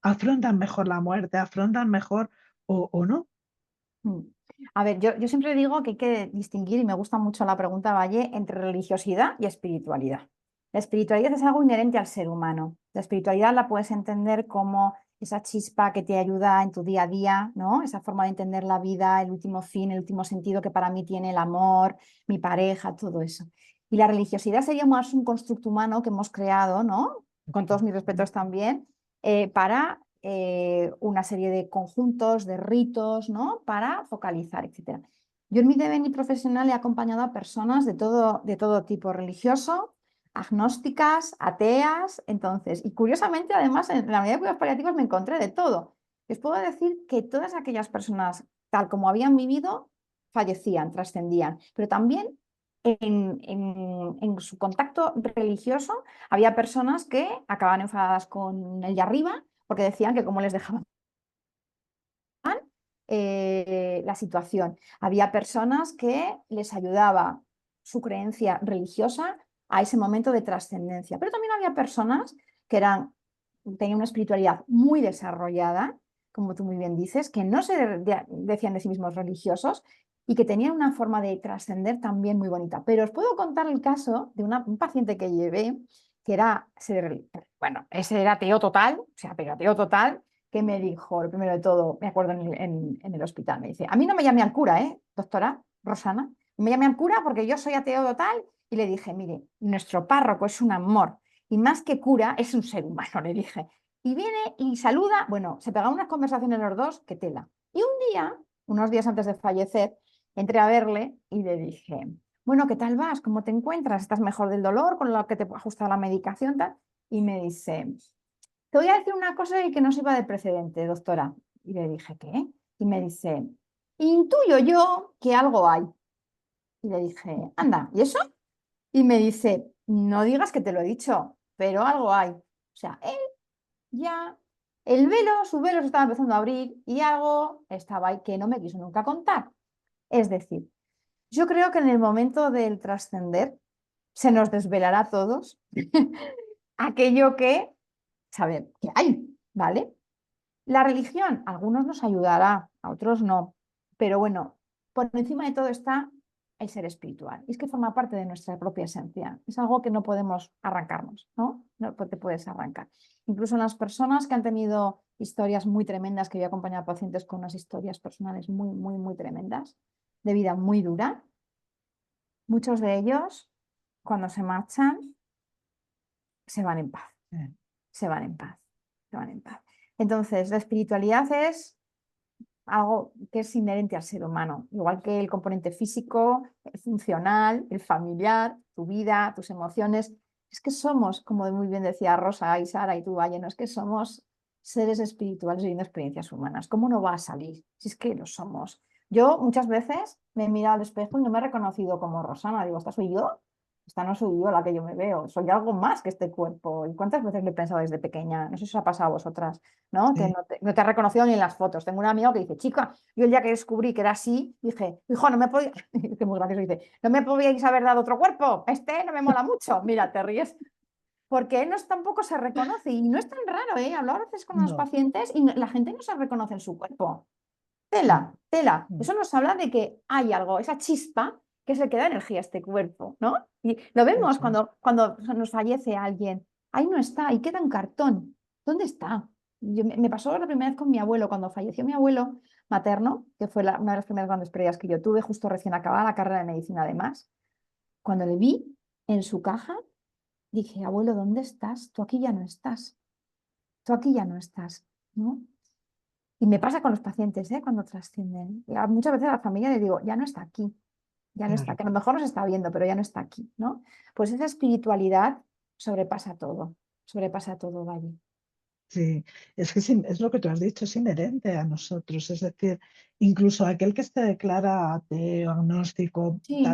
afrontan mejor la muerte, afrontan mejor o no. mm. A ver, yo siempre digo que hay que distinguir, y me gusta mucho la pregunta, Valle, entre religiosidad y espiritualidad. La espiritualidad es algo inherente al ser humano. La espiritualidad la puedes entender como esa chispa que te ayuda en tu día a día, ¿no? Esa forma de entender la vida, el último fin, el último sentido que para mí tiene el amor, mi pareja, todo eso. Y la religiosidad sería más un constructo humano que hemos creado, ¿no? Con todos mis respetos también, para una serie de conjuntos, de ritos, ¿no? Para focalizar, etc. Yo en mi devenir profesional he acompañado a personas de todo tipo religioso, agnósticas, ateas, entonces, y curiosamente además en la unidad de cuidados paliativos me encontré de todo. Les puedo decir que todas aquellas personas, tal como habían vivido, fallecían, trascendían, pero también en su contacto religioso había personas que acababan enfadadas con el de arriba porque decían que cómo les dejaban la situación. Había personas que les ayudaba su creencia religiosa a ese momento de trascendencia, pero también había personas que tenían una espiritualidad muy desarrollada, como tú muy bien dices, que no se decían de sí mismos religiosos y que tenían una forma de trascender también muy bonita. Pero os puedo contar el caso de un paciente que llevé que bueno, ese era ateo total, o sea, pero ateo total, que me dijo, lo primero de todo, me acuerdo en el hospital, me dice, a mí no me llame al cura, doctora Rosana, me llame al cura porque yo soy ateo total. Y le dije, mire, nuestro párroco es un amor y más que cura es un ser humano, le dije. Y viene y saluda, bueno, se pegaron unas conversaciones los dos, que tela. Y un día, unos días antes de fallecer, entré a verle y le dije, bueno, ¿qué tal vas? ¿Cómo te encuentras? ¿Estás mejor del dolor con lo que te ajusta la medicación? Tal? Y me dice, te voy a decir una cosa y que no sirva de precedente, doctora. Y le dije, ¿qué? Y me dice, intuyo yo que algo hay. Y le dije, anda, ¿y eso? Y me dice, no digas que te lo he dicho, pero algo hay. O sea, él ya, su velo se estaba empezando a abrir y algo estaba ahí que no me quiso nunca contar. Es decir, yo creo que en el momento del trascender se nos desvelará a todos aquello que saber que hay, ¿vale? La religión, a algunos nos ayudará, a otros no, pero bueno, por encima de todo está el ser espiritual. Y es que forma parte de nuestra propia esencia. Es algo que no podemos arrancarnos, ¿no? No te puedes arrancar. Incluso en las personas que han tenido historias muy tremendas, que yo he acompañado a pacientes con unas historias personales muy, muy, muy tremendas, de vida muy dura, muchos de ellos, cuando se marchan, se van en paz, se van en paz, se van en paz. Entonces, la espiritualidad es algo que es inherente al ser humano, igual que el componente físico, el funcional, el familiar, tu vida, tus emociones. Es que somos, como muy bien decía Rosa y Sara y tú, Valle, no es que somos seres espirituales viviendo experiencias humanas. ¿Cómo no va a salir? Si es que lo somos. Yo muchas veces me he mirado al espejo y no me he reconocido como Rosana. Digo, ¿esta soy yo? esta no soy yo la que yo me veo, soy algo más que este cuerpo. ¿Y cuántas veces lo he pensado desde pequeña? No sé si os ha pasado a vosotras, ¿no? Que Sí, no te ha reconocido ni en las fotos. Tengo un amigo que dice, chica, yo el día que descubrí que era así, dije, hijo, no me podía, que muy gracioso, dice, no me podíais haber dado otro cuerpo, este no me mola mucho. Mira, te ríes. Porque él no, tampoco se reconoce y no es tan raro, ¿eh? Hablo a veces con los no, pacientes y la gente no se reconoce en su cuerpo. mm, Tela, tela. mm, Eso nos habla de que hay algo, esa chispa que es el que da energía a este cuerpo, ¿no? Y lo vemos eso es. cuando nos fallece alguien. Ahí no está, ahí queda un cartón. ¿Dónde está? Me pasó la primera vez con mi abuelo, cuando falleció mi abuelo materno, que fue una de las primeras grandes pérdidas que yo tuve, justo recién acabada la carrera de medicina además. Cuando le vi en su caja, dije, abuelo, ¿dónde estás? Tú aquí ya no estás. Tú aquí ya no estás, ¿no? Y me pasa con los pacientes, ¿eh? Cuando trascienden. Muchas veces a la familia le digo, ya no está aquí, ya no está, Claro. que a lo mejor nos está viendo, pero ya no está aquí, ¿no? Pues esa espiritualidad sobrepasa todo, vaya. Sí, es que es lo que tú has dicho, es inherente a nosotros. Es decir, incluso aquel que se declara ateo, agnóstico, Sí,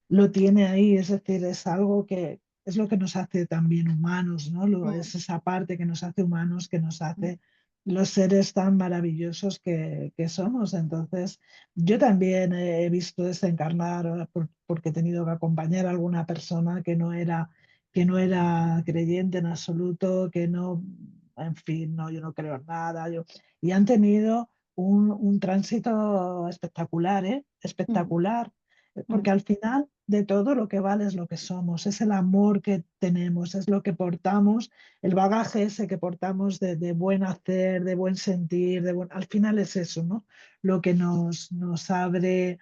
lo tiene ahí. Es decir, es algo que es lo que nos hace también humanos, ¿no? mm, Es esa parte que nos hace humanos, que nos mm, hace los seres tan maravillosos que somos. Entonces, yo también he visto desencarnar porque he tenido que acompañar a alguna persona que no era creyente en absoluto, que no, en fin, no, yo no creo en nada. Y han tenido un tránsito espectacular, ¿eh? mm, Espectacular, porque mm, al final de todo lo que vale es lo que somos, es el amor que tenemos, es lo que portamos, el bagaje ese que portamos de buen hacer, de buen sentir, al final es eso, ¿no? Lo que nos abre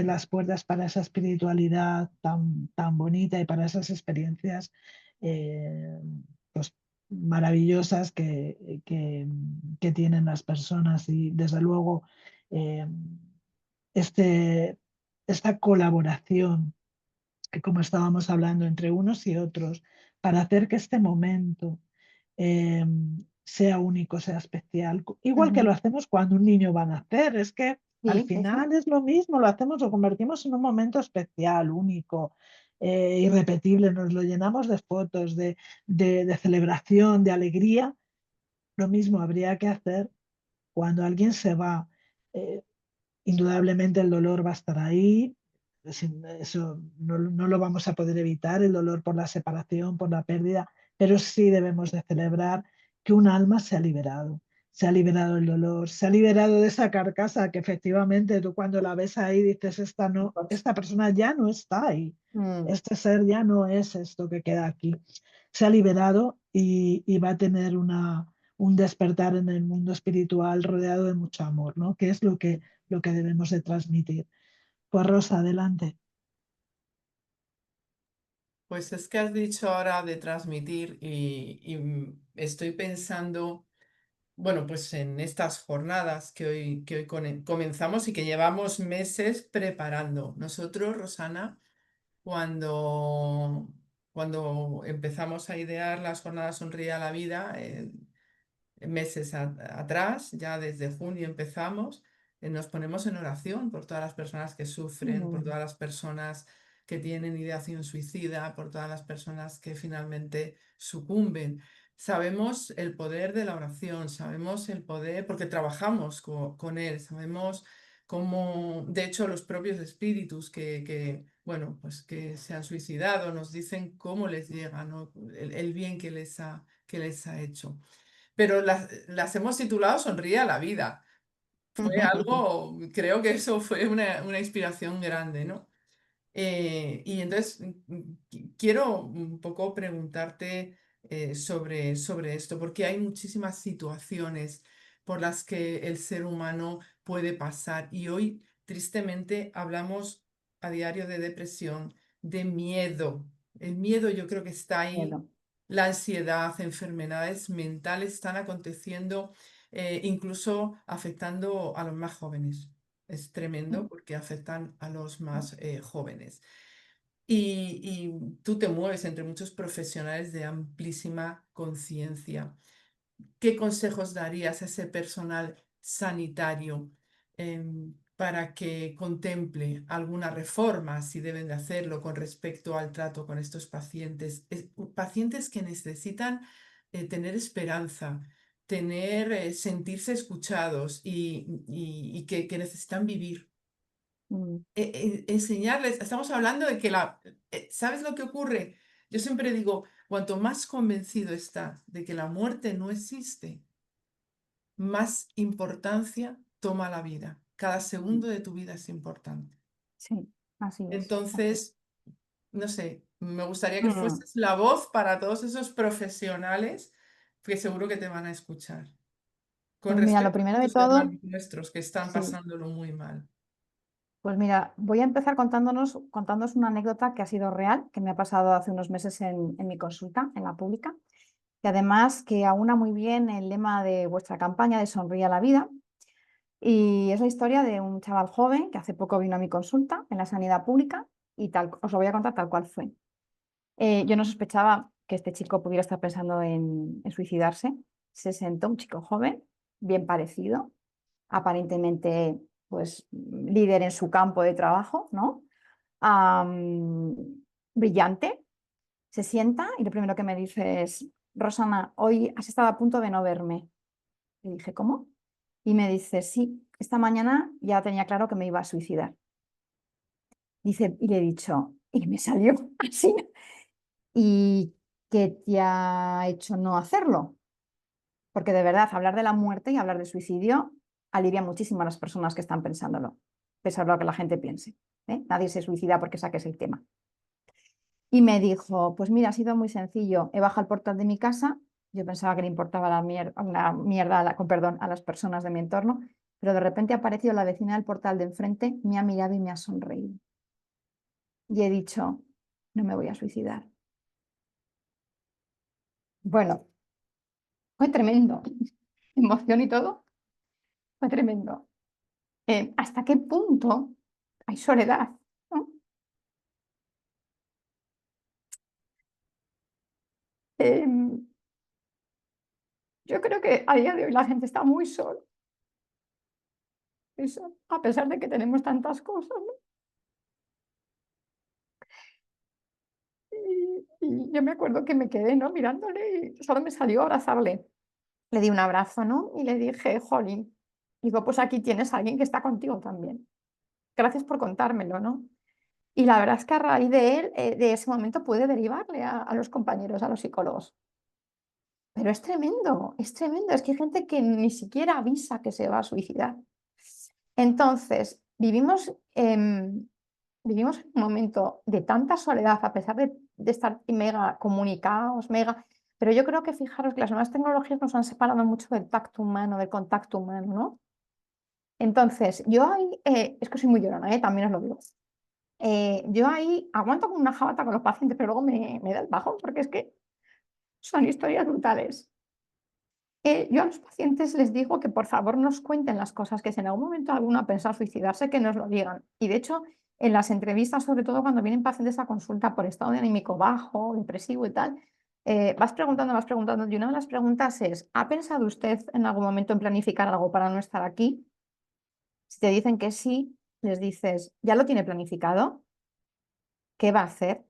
las puertas para esa espiritualidad tan bonita y para esas experiencias eh, pues, maravillosas que tienen las personas. Y desde luego, eh, este, esta colaboración, que como estábamos hablando entre unos y otros, para hacer que este momento eh, sea único, sea especial, igual que ujú. lo hacemos cuando un niño va a nacer. Es que al Sí, sí, sí. final es lo mismo, lo hacemos, lo convertimos en un momento especial, único, irrepetible, nos lo llenamos de fotos, de celebración, de alegría. Lo mismo habría que hacer cuando alguien se va. Eh, Indudablemente el dolor va a estar ahí, eso no lo vamos a poder evitar, el dolor por la separación, por la pérdida, pero sí debemos de celebrar que un alma se ha liberado el dolor, se ha liberado de esa carcasa que efectivamente tú cuando la ves ahí dices, esta no, Pues, esta persona ya no está ahí, mm, este ser ya no es esto que queda aquí. Se ha liberado y va a tener un despertar en el mundo espiritual rodeado de mucho amor, ¿no? Que es lo que debemos de transmitir. Pues Rosa, adelante. Pues es que has dicho ahora de transmitir y estoy pensando, bueno, pues en estas jornadas que hoy comenzamos y que llevamos meses preparando. Nosotros, Rosana, cuando, cuando empezamos a idear las jornadas Sonríe a la Vida, meses atrás, ya desde junio empezamos, nos ponemos en oración por todas las personas que sufren, por mm, todas las personas que tienen ideación suicida, por todas las personas que finalmente sucumben. Sabemos el poder de la oración, sabemos el poder, porque trabajamos con él, sabemos cómo, de hecho, los propios espíritus bueno, pues que se han suicidado nos dicen cómo les llega, ¿no? El bien que les ha hecho, pero las hemos titulado Sonríe a la vida. Fue algo, creo que eso fue una inspiración grande, ¿no? Y entonces quiero un poco preguntarte sobre esto, porque hay muchísimas situaciones por las que el ser humano puede pasar y hoy tristemente hablamos a diario de depresión, de miedo. El miedo yo creo que está ahí, miedo. la ansiedad, enfermedades mentales están aconteciendo, incluso afectando a los más jóvenes. Es tremendo Mm, porque afectan a los mm. más jóvenes. Y tú te mueves entre muchos profesionales de amplísima conciencia. ¿Qué consejos darías a ese personal sanitario? para que contemple alguna reforma, si deben de hacerlo, con respecto al trato con estos pacientes. Pacientes que necesitan tener esperanza, sentirse escuchados y que necesitan vivir. Mm, Enseñarles, estamos hablando de que ¿sabes lo que ocurre? Yo siempre digo, cuanto más convencido estás de que la muerte no existe, más importancia toma la vida. Cada segundo de tu vida es importante. sí, así es. Entonces, no sé, me gustaría que Mm, fueses la voz para todos esos profesionales que seguro que te van a escuchar. Con Pues mira, lo respecto a primero de estos todo, hermanos nuestros que están sí, pasándolo muy mal. pues mira, voy a empezar contándonos una anécdota que ha sido real, que me ha pasado hace unos meses en mi consulta, en la pública, y además que aúna muy bien el lema de vuestra campaña de Sonríe a la vida. Y es la historia de un chaval joven que hace poco vino a mi consulta en la sanidad pública y os lo voy a contar tal cual fue. Yo no sospechaba que este chico pudiera estar pensando en suicidarse. Se sentó un chico joven, bien parecido, aparentemente pues líder en su campo de trabajo, ¿no? Am, brillante. Se sienta y lo primero que me dice es, Rosana, hoy has estado a punto de no verme. Le dije, ¿cómo? Y me dice, sí, esta mañana ya tenía claro que me iba a suicidar. Dice, y le he dicho, y me salió así. ¿Y qué te ha hecho no hacerlo? Porque de verdad, hablar de la muerte y hablar de suicidio alivia muchísimo a las personas que están pensándolo, pese a lo que la gente piense. ¿Eh? Nadie se suicida porque saques el tema. Y me dijo, pues mira, ha sido muy sencillo. He bajado al portal de mi casa. Yo pensaba que le importaba una mierda, con perdón, a las personas de mi entorno, pero de repente ha aparecido la vecina del portal de enfrente, me ha mirado y me ha sonreído. Y he dicho, no me voy a suicidar. Bueno, fue tremendo. Emoción y todo, fue tremendo. ¿Hasta qué punto hay soledad? ¿No? Em, yo creo que a día de hoy la gente está muy sola, a pesar de que tenemos tantas cosas, ¿no? Y yo me acuerdo que me quedé, ¿no? Mirándole y solo me salió abrazarle. Le di un abrazo, ¿no? Y le dije, Jolín, digo, pues aquí tienes a alguien que está contigo también. Gracias por contármelo, ¿no? Y la verdad es que a raíz de él, de ese momento, pude derivarle a los compañeros, a los psicólogos. Pero es tremendo, es tremendo. Es que hay gente que ni siquiera avisa que se va a suicidar. Entonces, vivimos en un momento de tanta soledad, a pesar de estar mega comunicados, mega. Pero yo creo que fijaros que las nuevas tecnologías nos han separado mucho del tacto humano, del contacto humano, ¿no? Entonces, yo ahí, es que soy muy llorona, también os lo digo. Yo ahí aguanto como una jabata con los pacientes, pero luego me da el bajón porque es que son historias brutales. Yo a los pacientes les digo que por favor nos cuenten las cosas, que si en algún momento alguno ha pensado suicidarse, que nos lo digan. Y de hecho, en las entrevistas, sobre todo cuando vienen pacientes a consulta por estado anímico bajo, depresivo y tal, vas preguntando, y una de las preguntas es, ¿ha pensado usted en algún momento en planificar algo para no estar aquí? Si te dicen que sí, les dices, ¿ya lo tiene planificado? ¿Qué va a hacer?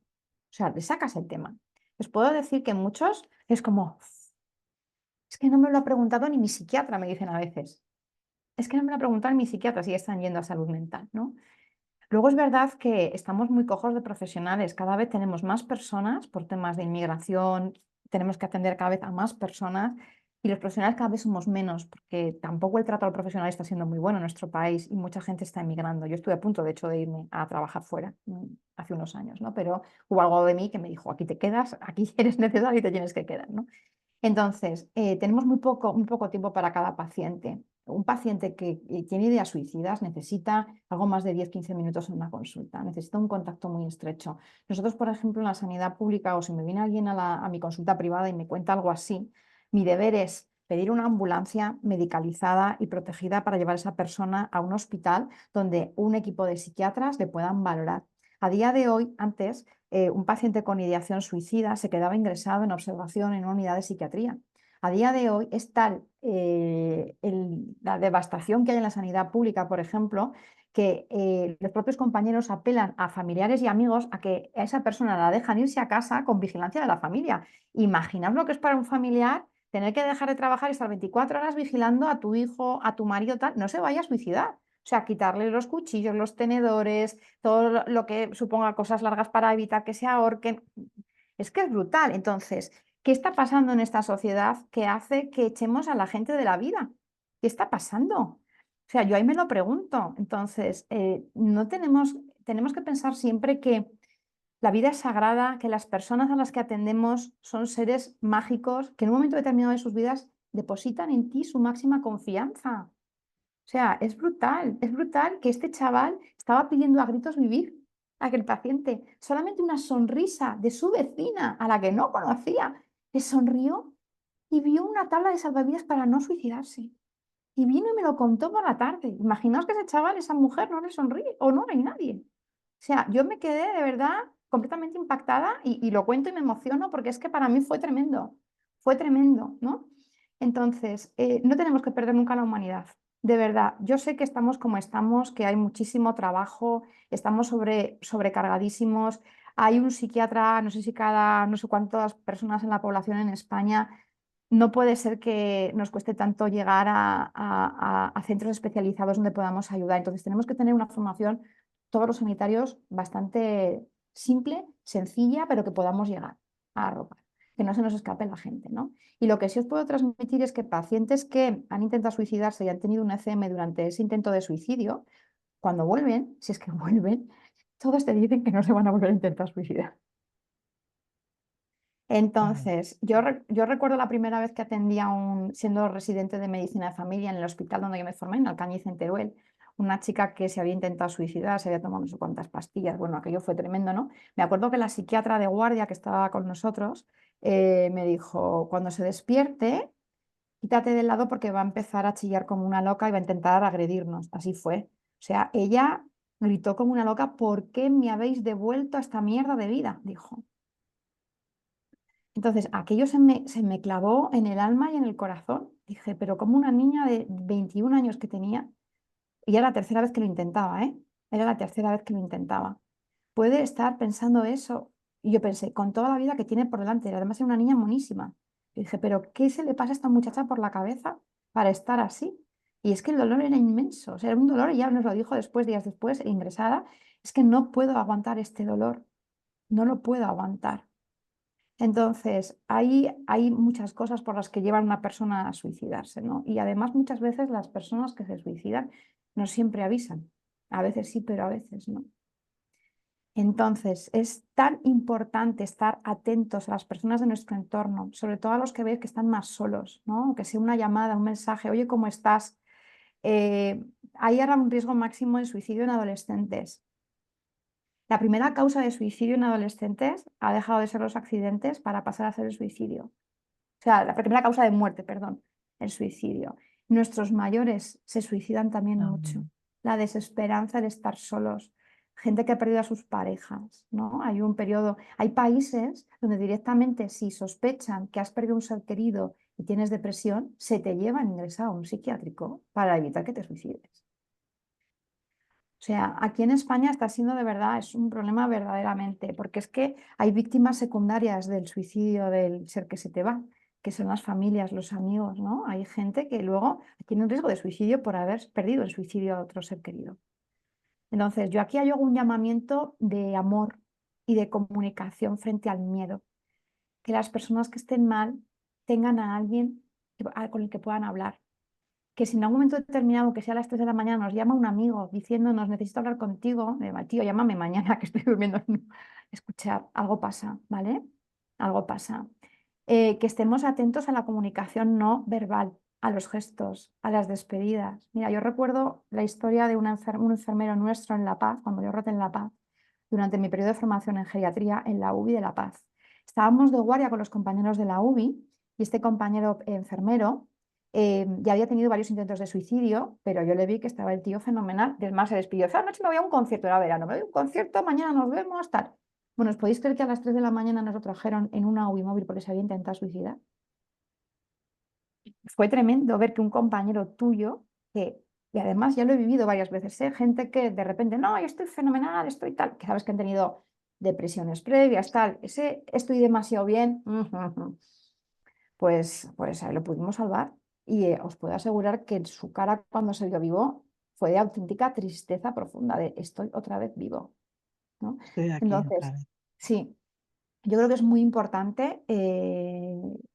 O sea, le sacas el tema. Les puedo decir que muchos es como, es que no me lo ha preguntado ni mi psiquiatra, me dicen a veces. Es que no me lo ha preguntado ni mi psiquiatra si están yendo a salud mental, ¿no? Luego es verdad que estamos muy cojos de profesionales. Cada vez tenemos más personas por temas de inmigración, tenemos que atender cada vez a más personas y los profesionales cada vez somos menos porque tampoco el trato al profesional está siendo muy bueno en nuestro país y mucha gente está emigrando. Yo estuve a punto, de hecho, de irme a trabajar fuera hace unos años, ¿no? Pero hubo algo de mí que me dijo, aquí te quedas, aquí eres necesario y te tienes que quedar, ¿no? Entonces, tenemos muy poco tiempo para cada paciente. Un paciente que tiene ideas suicidas necesita algo más de 10-15 minutos en una consulta, necesita un contacto muy estrecho. Nosotros, por ejemplo, en la sanidad pública, o si me viene alguien a mi consulta privada y me cuenta algo así, mi deber es pedir una ambulancia medicalizada y protegida para llevar a esa persona a un hospital donde un equipo de psiquiatras le puedan valorar. A día de hoy, antes, un paciente con ideación suicida se quedaba ingresado en observación en una unidad de psiquiatría. a día de hoy es tal la devastación que hay en la sanidad pública, por ejemplo, que los propios compañeros apelan a familiares y amigos a que a esa persona la dejan irse a casa con vigilancia de la familia. Imaginaos lo que es para un familiar tener que dejar de trabajar y estar 24 horas vigilando a tu hijo, a tu marido, tal, no se vaya a suicidar. O sea, quitarle los cuchillos, los tenedores, todo lo que suponga cosas largas para evitar que se ahorquen. Es que es brutal. Entonces, ¿qué está pasando en esta sociedad que hace que echemos a la gente de la vida? ¿Qué está pasando? O sea, yo ahí me lo pregunto. Entonces, no tenemos que pensar siempre que la vida es sagrada, que las personas a las que atendemos son seres mágicos, que en un momento determinado de sus vidas depositan en ti su máxima confianza. O sea, es brutal que este chaval estaba pidiendo a gritos vivir, a que el paciente, solamente una sonrisa de su vecina, a la que no conocía, le sonrió y vio una tabla de salvavidas para no suicidarse. Y vino y me lo contó por la tarde. Imaginaos que ese chaval, esa mujer no le sonríe o no hay nadie. O sea, yo me quedé de verdad completamente impactada y lo cuento y me emociono porque es que para mí fue tremendo, ¿no? Entonces, no tenemos que perder nunca la humanidad. De verdad, yo sé que estamos como estamos, que hay muchísimo trabajo, estamos sobrecargadísimos. Hay un psiquiatra, no sé si cada, no sé cuántas personas en la población en España. No puede ser que nos cueste tanto llegar a centros especializados donde podamos ayudar. Entonces, tenemos que tener una formación, todos los sanitarios, bastante simple, sencilla, pero que podamos llegar a arropar, que no se nos escape la gente, ¿no? Y lo que sí os puedo transmitir es que pacientes que han intentado suicidarse y han tenido un ECM durante ese intento de suicidio, cuando vuelven, si es que vuelven, todos te dicen que no se van a volver a intentar suicidar. Claro. Entonces, yo recuerdo la primera vez que atendí siendo residente de medicina de familia en el hospital donde yo me formé, en Alcañiz, en Teruel, una chica que se había intentado suicidar, se había tomado no sé cuántas pastillas, bueno, aquello fue tremendo, ¿no? Me acuerdo que la psiquiatra de guardia que estaba con nosotros me dijo, cuando se despierte, quítate del lado porque va a empezar a chillar como una loca y va a intentar agredirnos. Así fue. O sea, ella gritó como una loca, ¿por qué me habéis devuelto a esta mierda de vida? Dijo. Entonces, aquello se me clavó en el alma y en el corazón. Dije, pero como una niña de 21 años que tenía, y era la tercera vez que lo intentaba, ¿eh? Era la tercera vez que lo intentaba. Puede estar pensando eso. Y yo pensé, con toda la vida que tiene por delante, además era una niña monísima. Y dije, pero ¿qué se le pasa a esta muchacha por la cabeza para estar así? Y es que el dolor era inmenso, o sea, era un dolor, y ya nos lo dijo después, días después, ingresada, es que no puedo aguantar este dolor, no lo puedo aguantar. Entonces, hay muchas cosas por las que llevan a una persona a suicidarse, ¿no? Y además muchas veces las personas que se suicidan no siempre avisan. A veces sí, pero a veces no. Entonces, es tan importante estar atentos a las personas de nuestro entorno, sobre todo a los que veis que están más solos, ¿no? Aunque sea una llamada, un mensaje, oye, ¿cómo estás? Hay ahora un riesgo máximo de suicidio en adolescentes. La primera causa de suicidio en adolescentes ha dejado de ser los accidentes para pasar a ser el suicidio. O sea, la primera causa de muerte, perdón, el suicidio. Nuestros mayores se suicidan también mucho. La desesperanza de estar solos, gente que ha perdido a sus parejas, ¿no? Hay un periodo, hay países donde directamente si sospechan que has perdido un ser querido y tienes depresión, se te llevan ingresado a un psiquiátrico para evitar que te suicides. O sea, aquí en España está siendo de verdad, es un problema verdaderamente, porque es que hay víctimas secundarias del suicidio del ser que se te va, que son las familias, los amigos, ¿no? Hay gente que luego tiene un riesgo de suicidio por haber perdido el suicidio a otro ser querido. Entonces, yo aquí hago un llamamiento de amor y de comunicación frente al miedo, que las personas que estén mal tengan a alguien con el que puedan hablar, que si en algún momento determinado, que sea a las 3 de la mañana, nos llama un amigo diciéndonos, necesito hablar contigo, tío, llámame mañana que estoy durmiendo. Escuchar, algo pasa, ¿vale? Algo pasa. Que estemos atentos a la comunicación no verbal, a los gestos, a las despedidas. Mira, yo recuerdo la historia de un enfermero nuestro en La Paz, cuando yo roté en La Paz, durante mi periodo de formación en geriatría en la UBI de La Paz. Estábamos de guardia con los compañeros de la UBI y este compañero enfermero ya había tenido varios intentos de suicidio, pero yo le vi que estaba el tío fenomenal. Además, se despidió. Esa noche me voy a un concierto, era verano, me voy a un concierto, mañana nos vemos, tal. Bueno, ¿os podéis creer que a las 3 de la mañana nos lo trajeron en una UBI móvil porque se había intentado suicidar? fue tremendo ver que un compañero tuyo, y además ya lo he vivido varias veces, gente que de repente, no, yo estoy fenomenal, estoy tal, que sabes que han tenido depresiones previas, tal, ese estoy demasiado bien, pues lo pudimos salvar y os puedo asegurar que en su cara cuando se vio vivo fue de auténtica tristeza profunda, de estoy otra vez vivo, ¿no? Estoy aquí otra Entonces, vez. sí, yo creo que es muy importante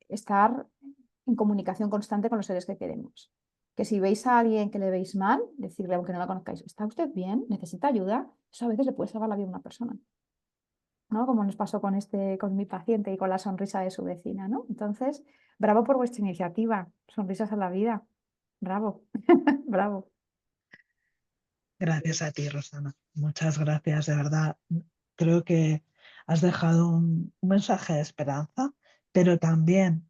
estar en comunicación constante con los seres que queremos. Que si veis a alguien que le veis mal, decirle, aunque no la conozcáis, ¿está usted bien? ¿Necesita ayuda? Eso a veces le puede salvar la vida a una persona, ¿no? Como nos pasó con mi paciente y con la sonrisa de su vecina, ¿no? Entonces, bravo por vuestra iniciativa, sonrisas a la vida. Bravo, bravo. Gracias a ti, Rosana. Muchas gracias, de verdad. Creo que has dejado un mensaje de esperanza, pero también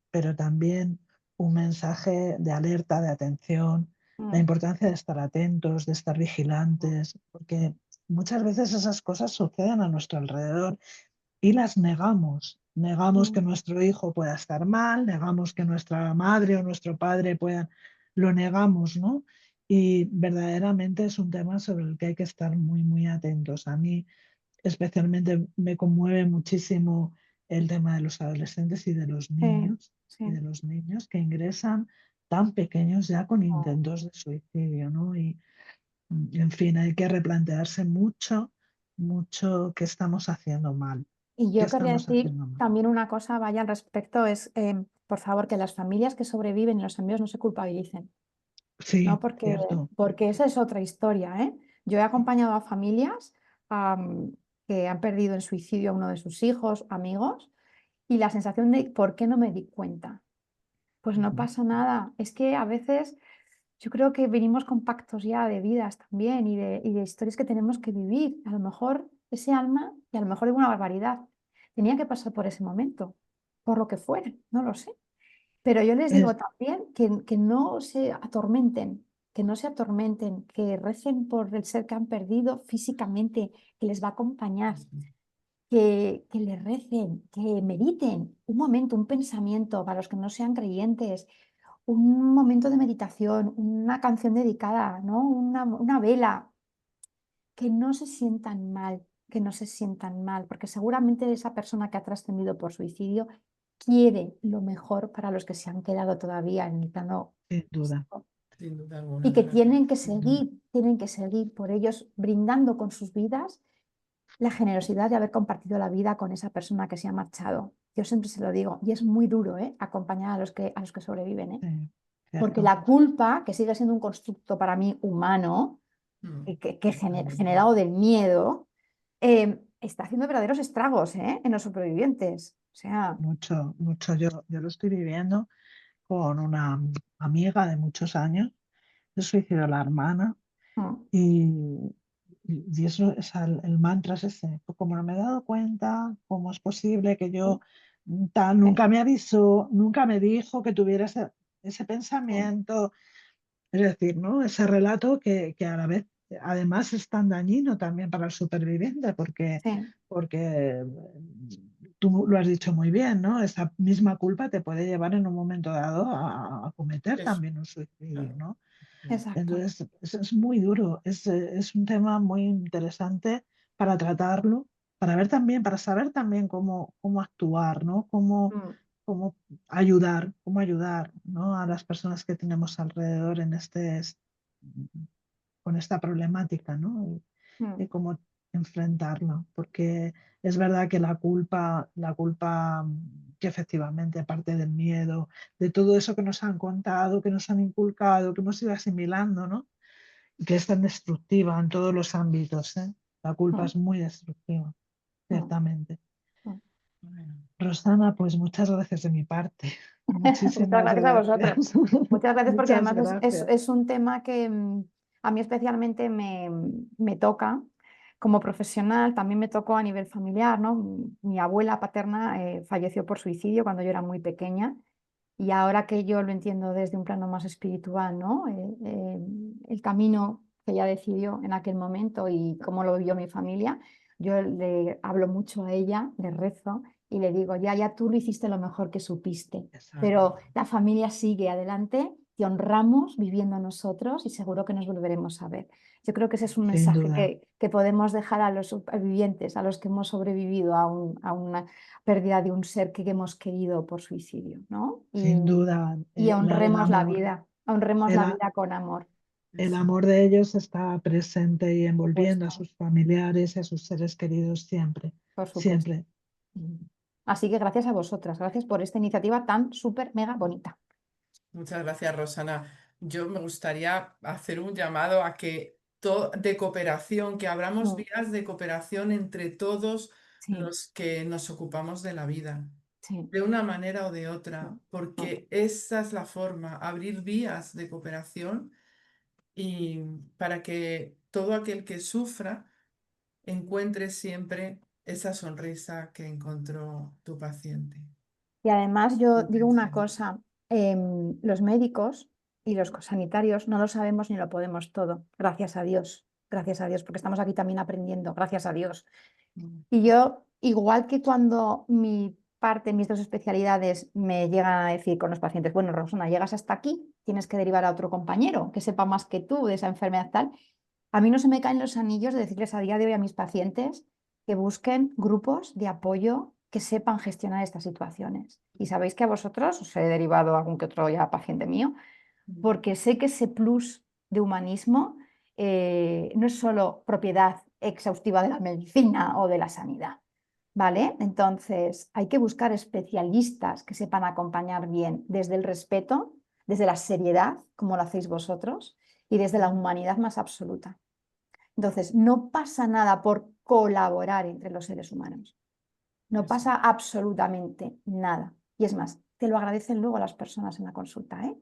un mensaje de alerta, de atención, la Mm, importancia de estar atentos, de estar vigilantes, porque muchas veces esas cosas suceden a nuestro alrededor y las negamos. Negamos que mm, nuestro hijo pueda estar mal, negamos que nuestra madre o nuestro padre puedan, lo negamos, ¿no? Y verdaderamente es un tema sobre el que hay que estar muy, muy atentos. A mí especialmente me conmueve muchísimo el tema de los adolescentes sí. y de los niños que ingresan tan pequeños ya con Oh. intentos de suicidio, ¿no? Y en fin, hay que replantearse mucho, mucho qué estamos haciendo mal. Y ¿Qué yo querría estamos decir haciendo mal? también una cosa, vaya, al respecto, es, por favor, que las familias que sobreviven y los amigos no se culpabilicen, ¿no? Sí, cierto. Porque esa es otra historia, ¿eh? Yo he acompañado a familias que han perdido en suicidio a uno de sus hijos, amigos, y la sensación de ¿por qué no me di cuenta? Pues no Ujú. pasa nada. Es que a veces yo creo que venimos con pactos ya de vidas también y de historias que tenemos que vivir. A lo mejor ese alma, y a lo mejor digo una barbaridad, tenía que pasar por ese momento, por lo que fuera, no lo sé. Pero yo les Es, digo también que no se atormenten, que no se atormenten, que recen por el ser que han perdido físicamente, que les va a acompañar, que le recen, que mediten un momento, un pensamiento para los que no sean creyentes, un momento de meditación, una canción dedicada, ¿no? Una vela, que no se sientan mal, que no se sientan mal, porque seguramente esa persona que ha trascendido por suicidio quiere lo mejor para los que se han quedado todavía en el plano sin duda. físico Sin duda y alguna, que gracias. tienen que seguir por ellos brindando con sus vidas la generosidad de haber compartido la vida con esa persona que se ha marchado. Yo siempre se lo digo, y es muy duro, ¿eh? Acompañar a los que sobreviven, ¿eh? Sí, Porque cierto. la culpa, que sigue siendo un constructo para mí humano, Totalmente. generado del miedo, está haciendo verdaderos estragos, ¿eh? En los supervivientes. O sea, Mucho, mucho. Yo lo estoy viviendo con una amiga de muchos años. Se suicidó la hermana mm, y eso es el mantra es ese. Pues como no me he dado cuenta, ¿cómo es posible que yo tal, sí, nunca me avisó, nunca me dijo que tuviera ese sí, pensamiento? Es decir, ¿no? Ese relato que a la vez, además, es tan dañino también para el superviviente, sí, porque tú lo has dicho muy bien, ¿no? Esa misma culpa te puede llevar en un momento dado a cometer Eso, también un suicidio, claro. ¿no? exacto. Entonces, es muy duro, es un tema muy interesante para tratarlo, para ver también, para saber también cómo actuar, ¿no? Mm, Cómo cómo ayudar, ¿no? A las personas que tenemos alrededor con esta problemática, ¿no? Y mm, cómo enfrentarlo, porque es verdad que la culpa que efectivamente parte del miedo, de todo eso que nos han contado, que nos han inculcado, que hemos ido asimilando, ¿no? Y que es tan destructiva en todos los ámbitos, ¿eh? La culpa mm, es muy destructiva, mm, ciertamente. mm. Bueno, Rosana, pues muchas gracias de mi parte. Muchas Muchísimas gracias a vosotros. gracias. Muchas gracias porque Muchas además gracias. es un tema que a mí especialmente me toca como profesional, también me tocó a nivel familiar, ¿no? Mi abuela paterna falleció por suicidio cuando yo era muy pequeña y ahora que yo lo entiendo desde un plano más espiritual, ¿no? El camino que ella decidió en aquel momento y cómo lo vivió mi familia, yo le hablo mucho a ella, le rezo y le digo, ya tú lo hiciste lo mejor que supiste, Exacto. pero la familia sigue adelante, te honramos viviendo nosotros y seguro que nos volveremos a ver. Yo creo que ese es un Sin mensaje duda, que podemos dejar a los supervivientes, a los que hemos sobrevivido a una pérdida de un ser que hemos querido por suicidio, ¿no? sin duda. Y El honremos la amor, vida, honremos el, la a- vida con amor, el amor de ellos está presente y envolviendo a supuesto, sus familiares y a sus seres queridos siempre, por supuesto. siempre. Así que gracias a vosotras, gracias por esta iniciativa tan súper mega bonita. Muchas gracias, Rosana. Yo me gustaría hacer un llamado a que de cooperación, que abramos Mm, vías de cooperación entre todos Sí, los que nos ocupamos de la vida, sí. de una manera o de otra, Mm. porque esa es la forma, abrir vías de cooperación y para que todo aquel que sufra encuentre siempre esa sonrisa que encontró tu paciente. Y además yo digo una Comprensión. cosa, los médicos y los sanitarios no lo sabemos ni lo podemos todo, gracias a Dios, porque estamos aquí también aprendiendo, gracias a Dios. Y yo, igual que cuando mis dos especialidades me llegan a decir con los pacientes, bueno, Rosana, llegas hasta aquí, tienes que derivar a otro compañero que sepa más que tú de esa enfermedad tal, a mí no se me caen los anillos de decirles a día de hoy a mis pacientes que busquen grupos de apoyo que sepan gestionar estas situaciones. Y sabéis que a vosotros os he derivado algún que otro ya paciente mío, porque sé que ese plus de humanismo no es solo propiedad exhaustiva de la medicina o de la sanidad, ¿vale? Entonces hay que buscar especialistas que sepan acompañar bien desde el respeto, desde la seriedad, como lo hacéis vosotros, y desde la humanidad más absoluta. Entonces, no pasa nada por colaborar entre los seres humanos. No pasa absolutamente nada. Y es más, te lo agradecen luego las personas en la consulta, ¿eh?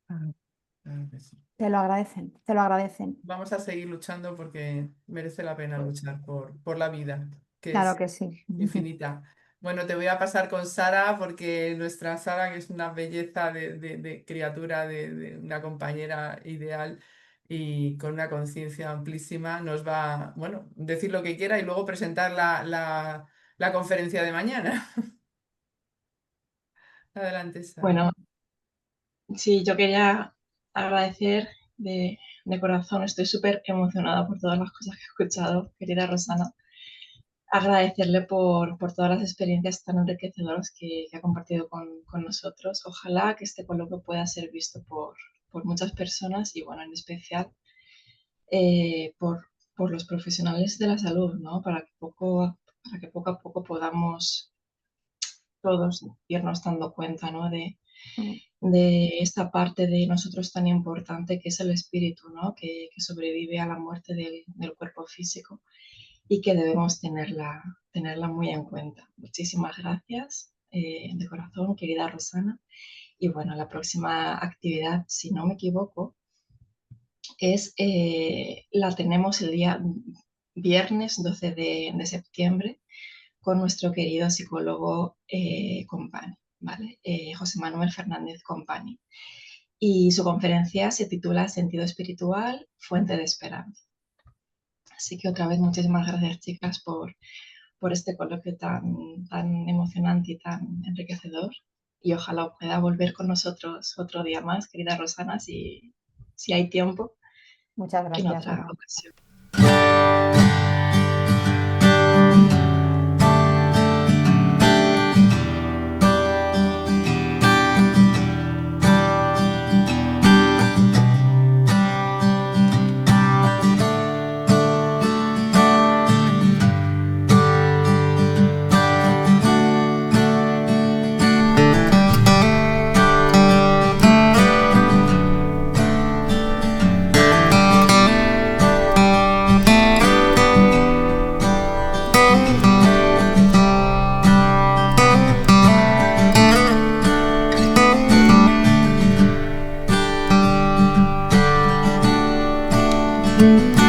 Ah, Claro que sí. Te lo agradecen, te lo agradecen. Vamos a seguir luchando porque merece la pena luchar por la vida, que Claro es que sí. infinita. Bueno, te voy a pasar con Sara porque nuestra Sara, que es una belleza de criatura, de una compañera ideal y con una conciencia amplísima, nos va a, bueno, decir lo que quiera y luego presentar la conferencia de mañana. Adelante, Sara. Bueno, sí, yo quería agradecer de corazón, estoy súper emocionada por todas las cosas que he escuchado, querida Rosana. Agradecerle por todas las experiencias tan enriquecedoras que ha compartido con nosotros. Ojalá que este coloquio pueda ser visto por muchas personas y, bueno, en especial por los profesionales de la salud, ¿no? Para que poco a poco podamos todos irnos dando cuenta, ¿no? De esta parte de nosotros tan importante que es el espíritu, ¿no? Que sobrevive a la muerte del cuerpo físico y que debemos tenerla muy en cuenta. Muchísimas gracias de corazón, querida Rosana. Y bueno, la próxima actividad, si no me equivoco, la tenemos el día viernes 12 de septiembre con nuestro querido psicólogo Company, ¿vale? José Manuel Fernández Company. Y su conferencia se titula Sentido espiritual, fuente de esperanza. Así que otra vez muchísimas gracias, chicas, por este coloquio tan emocionante y tan enriquecedor. Y ojalá pueda volver con nosotros otro día más, querida Rosana, si hay tiempo, Muchas en gracias, otra Ana. ocasión. Mm.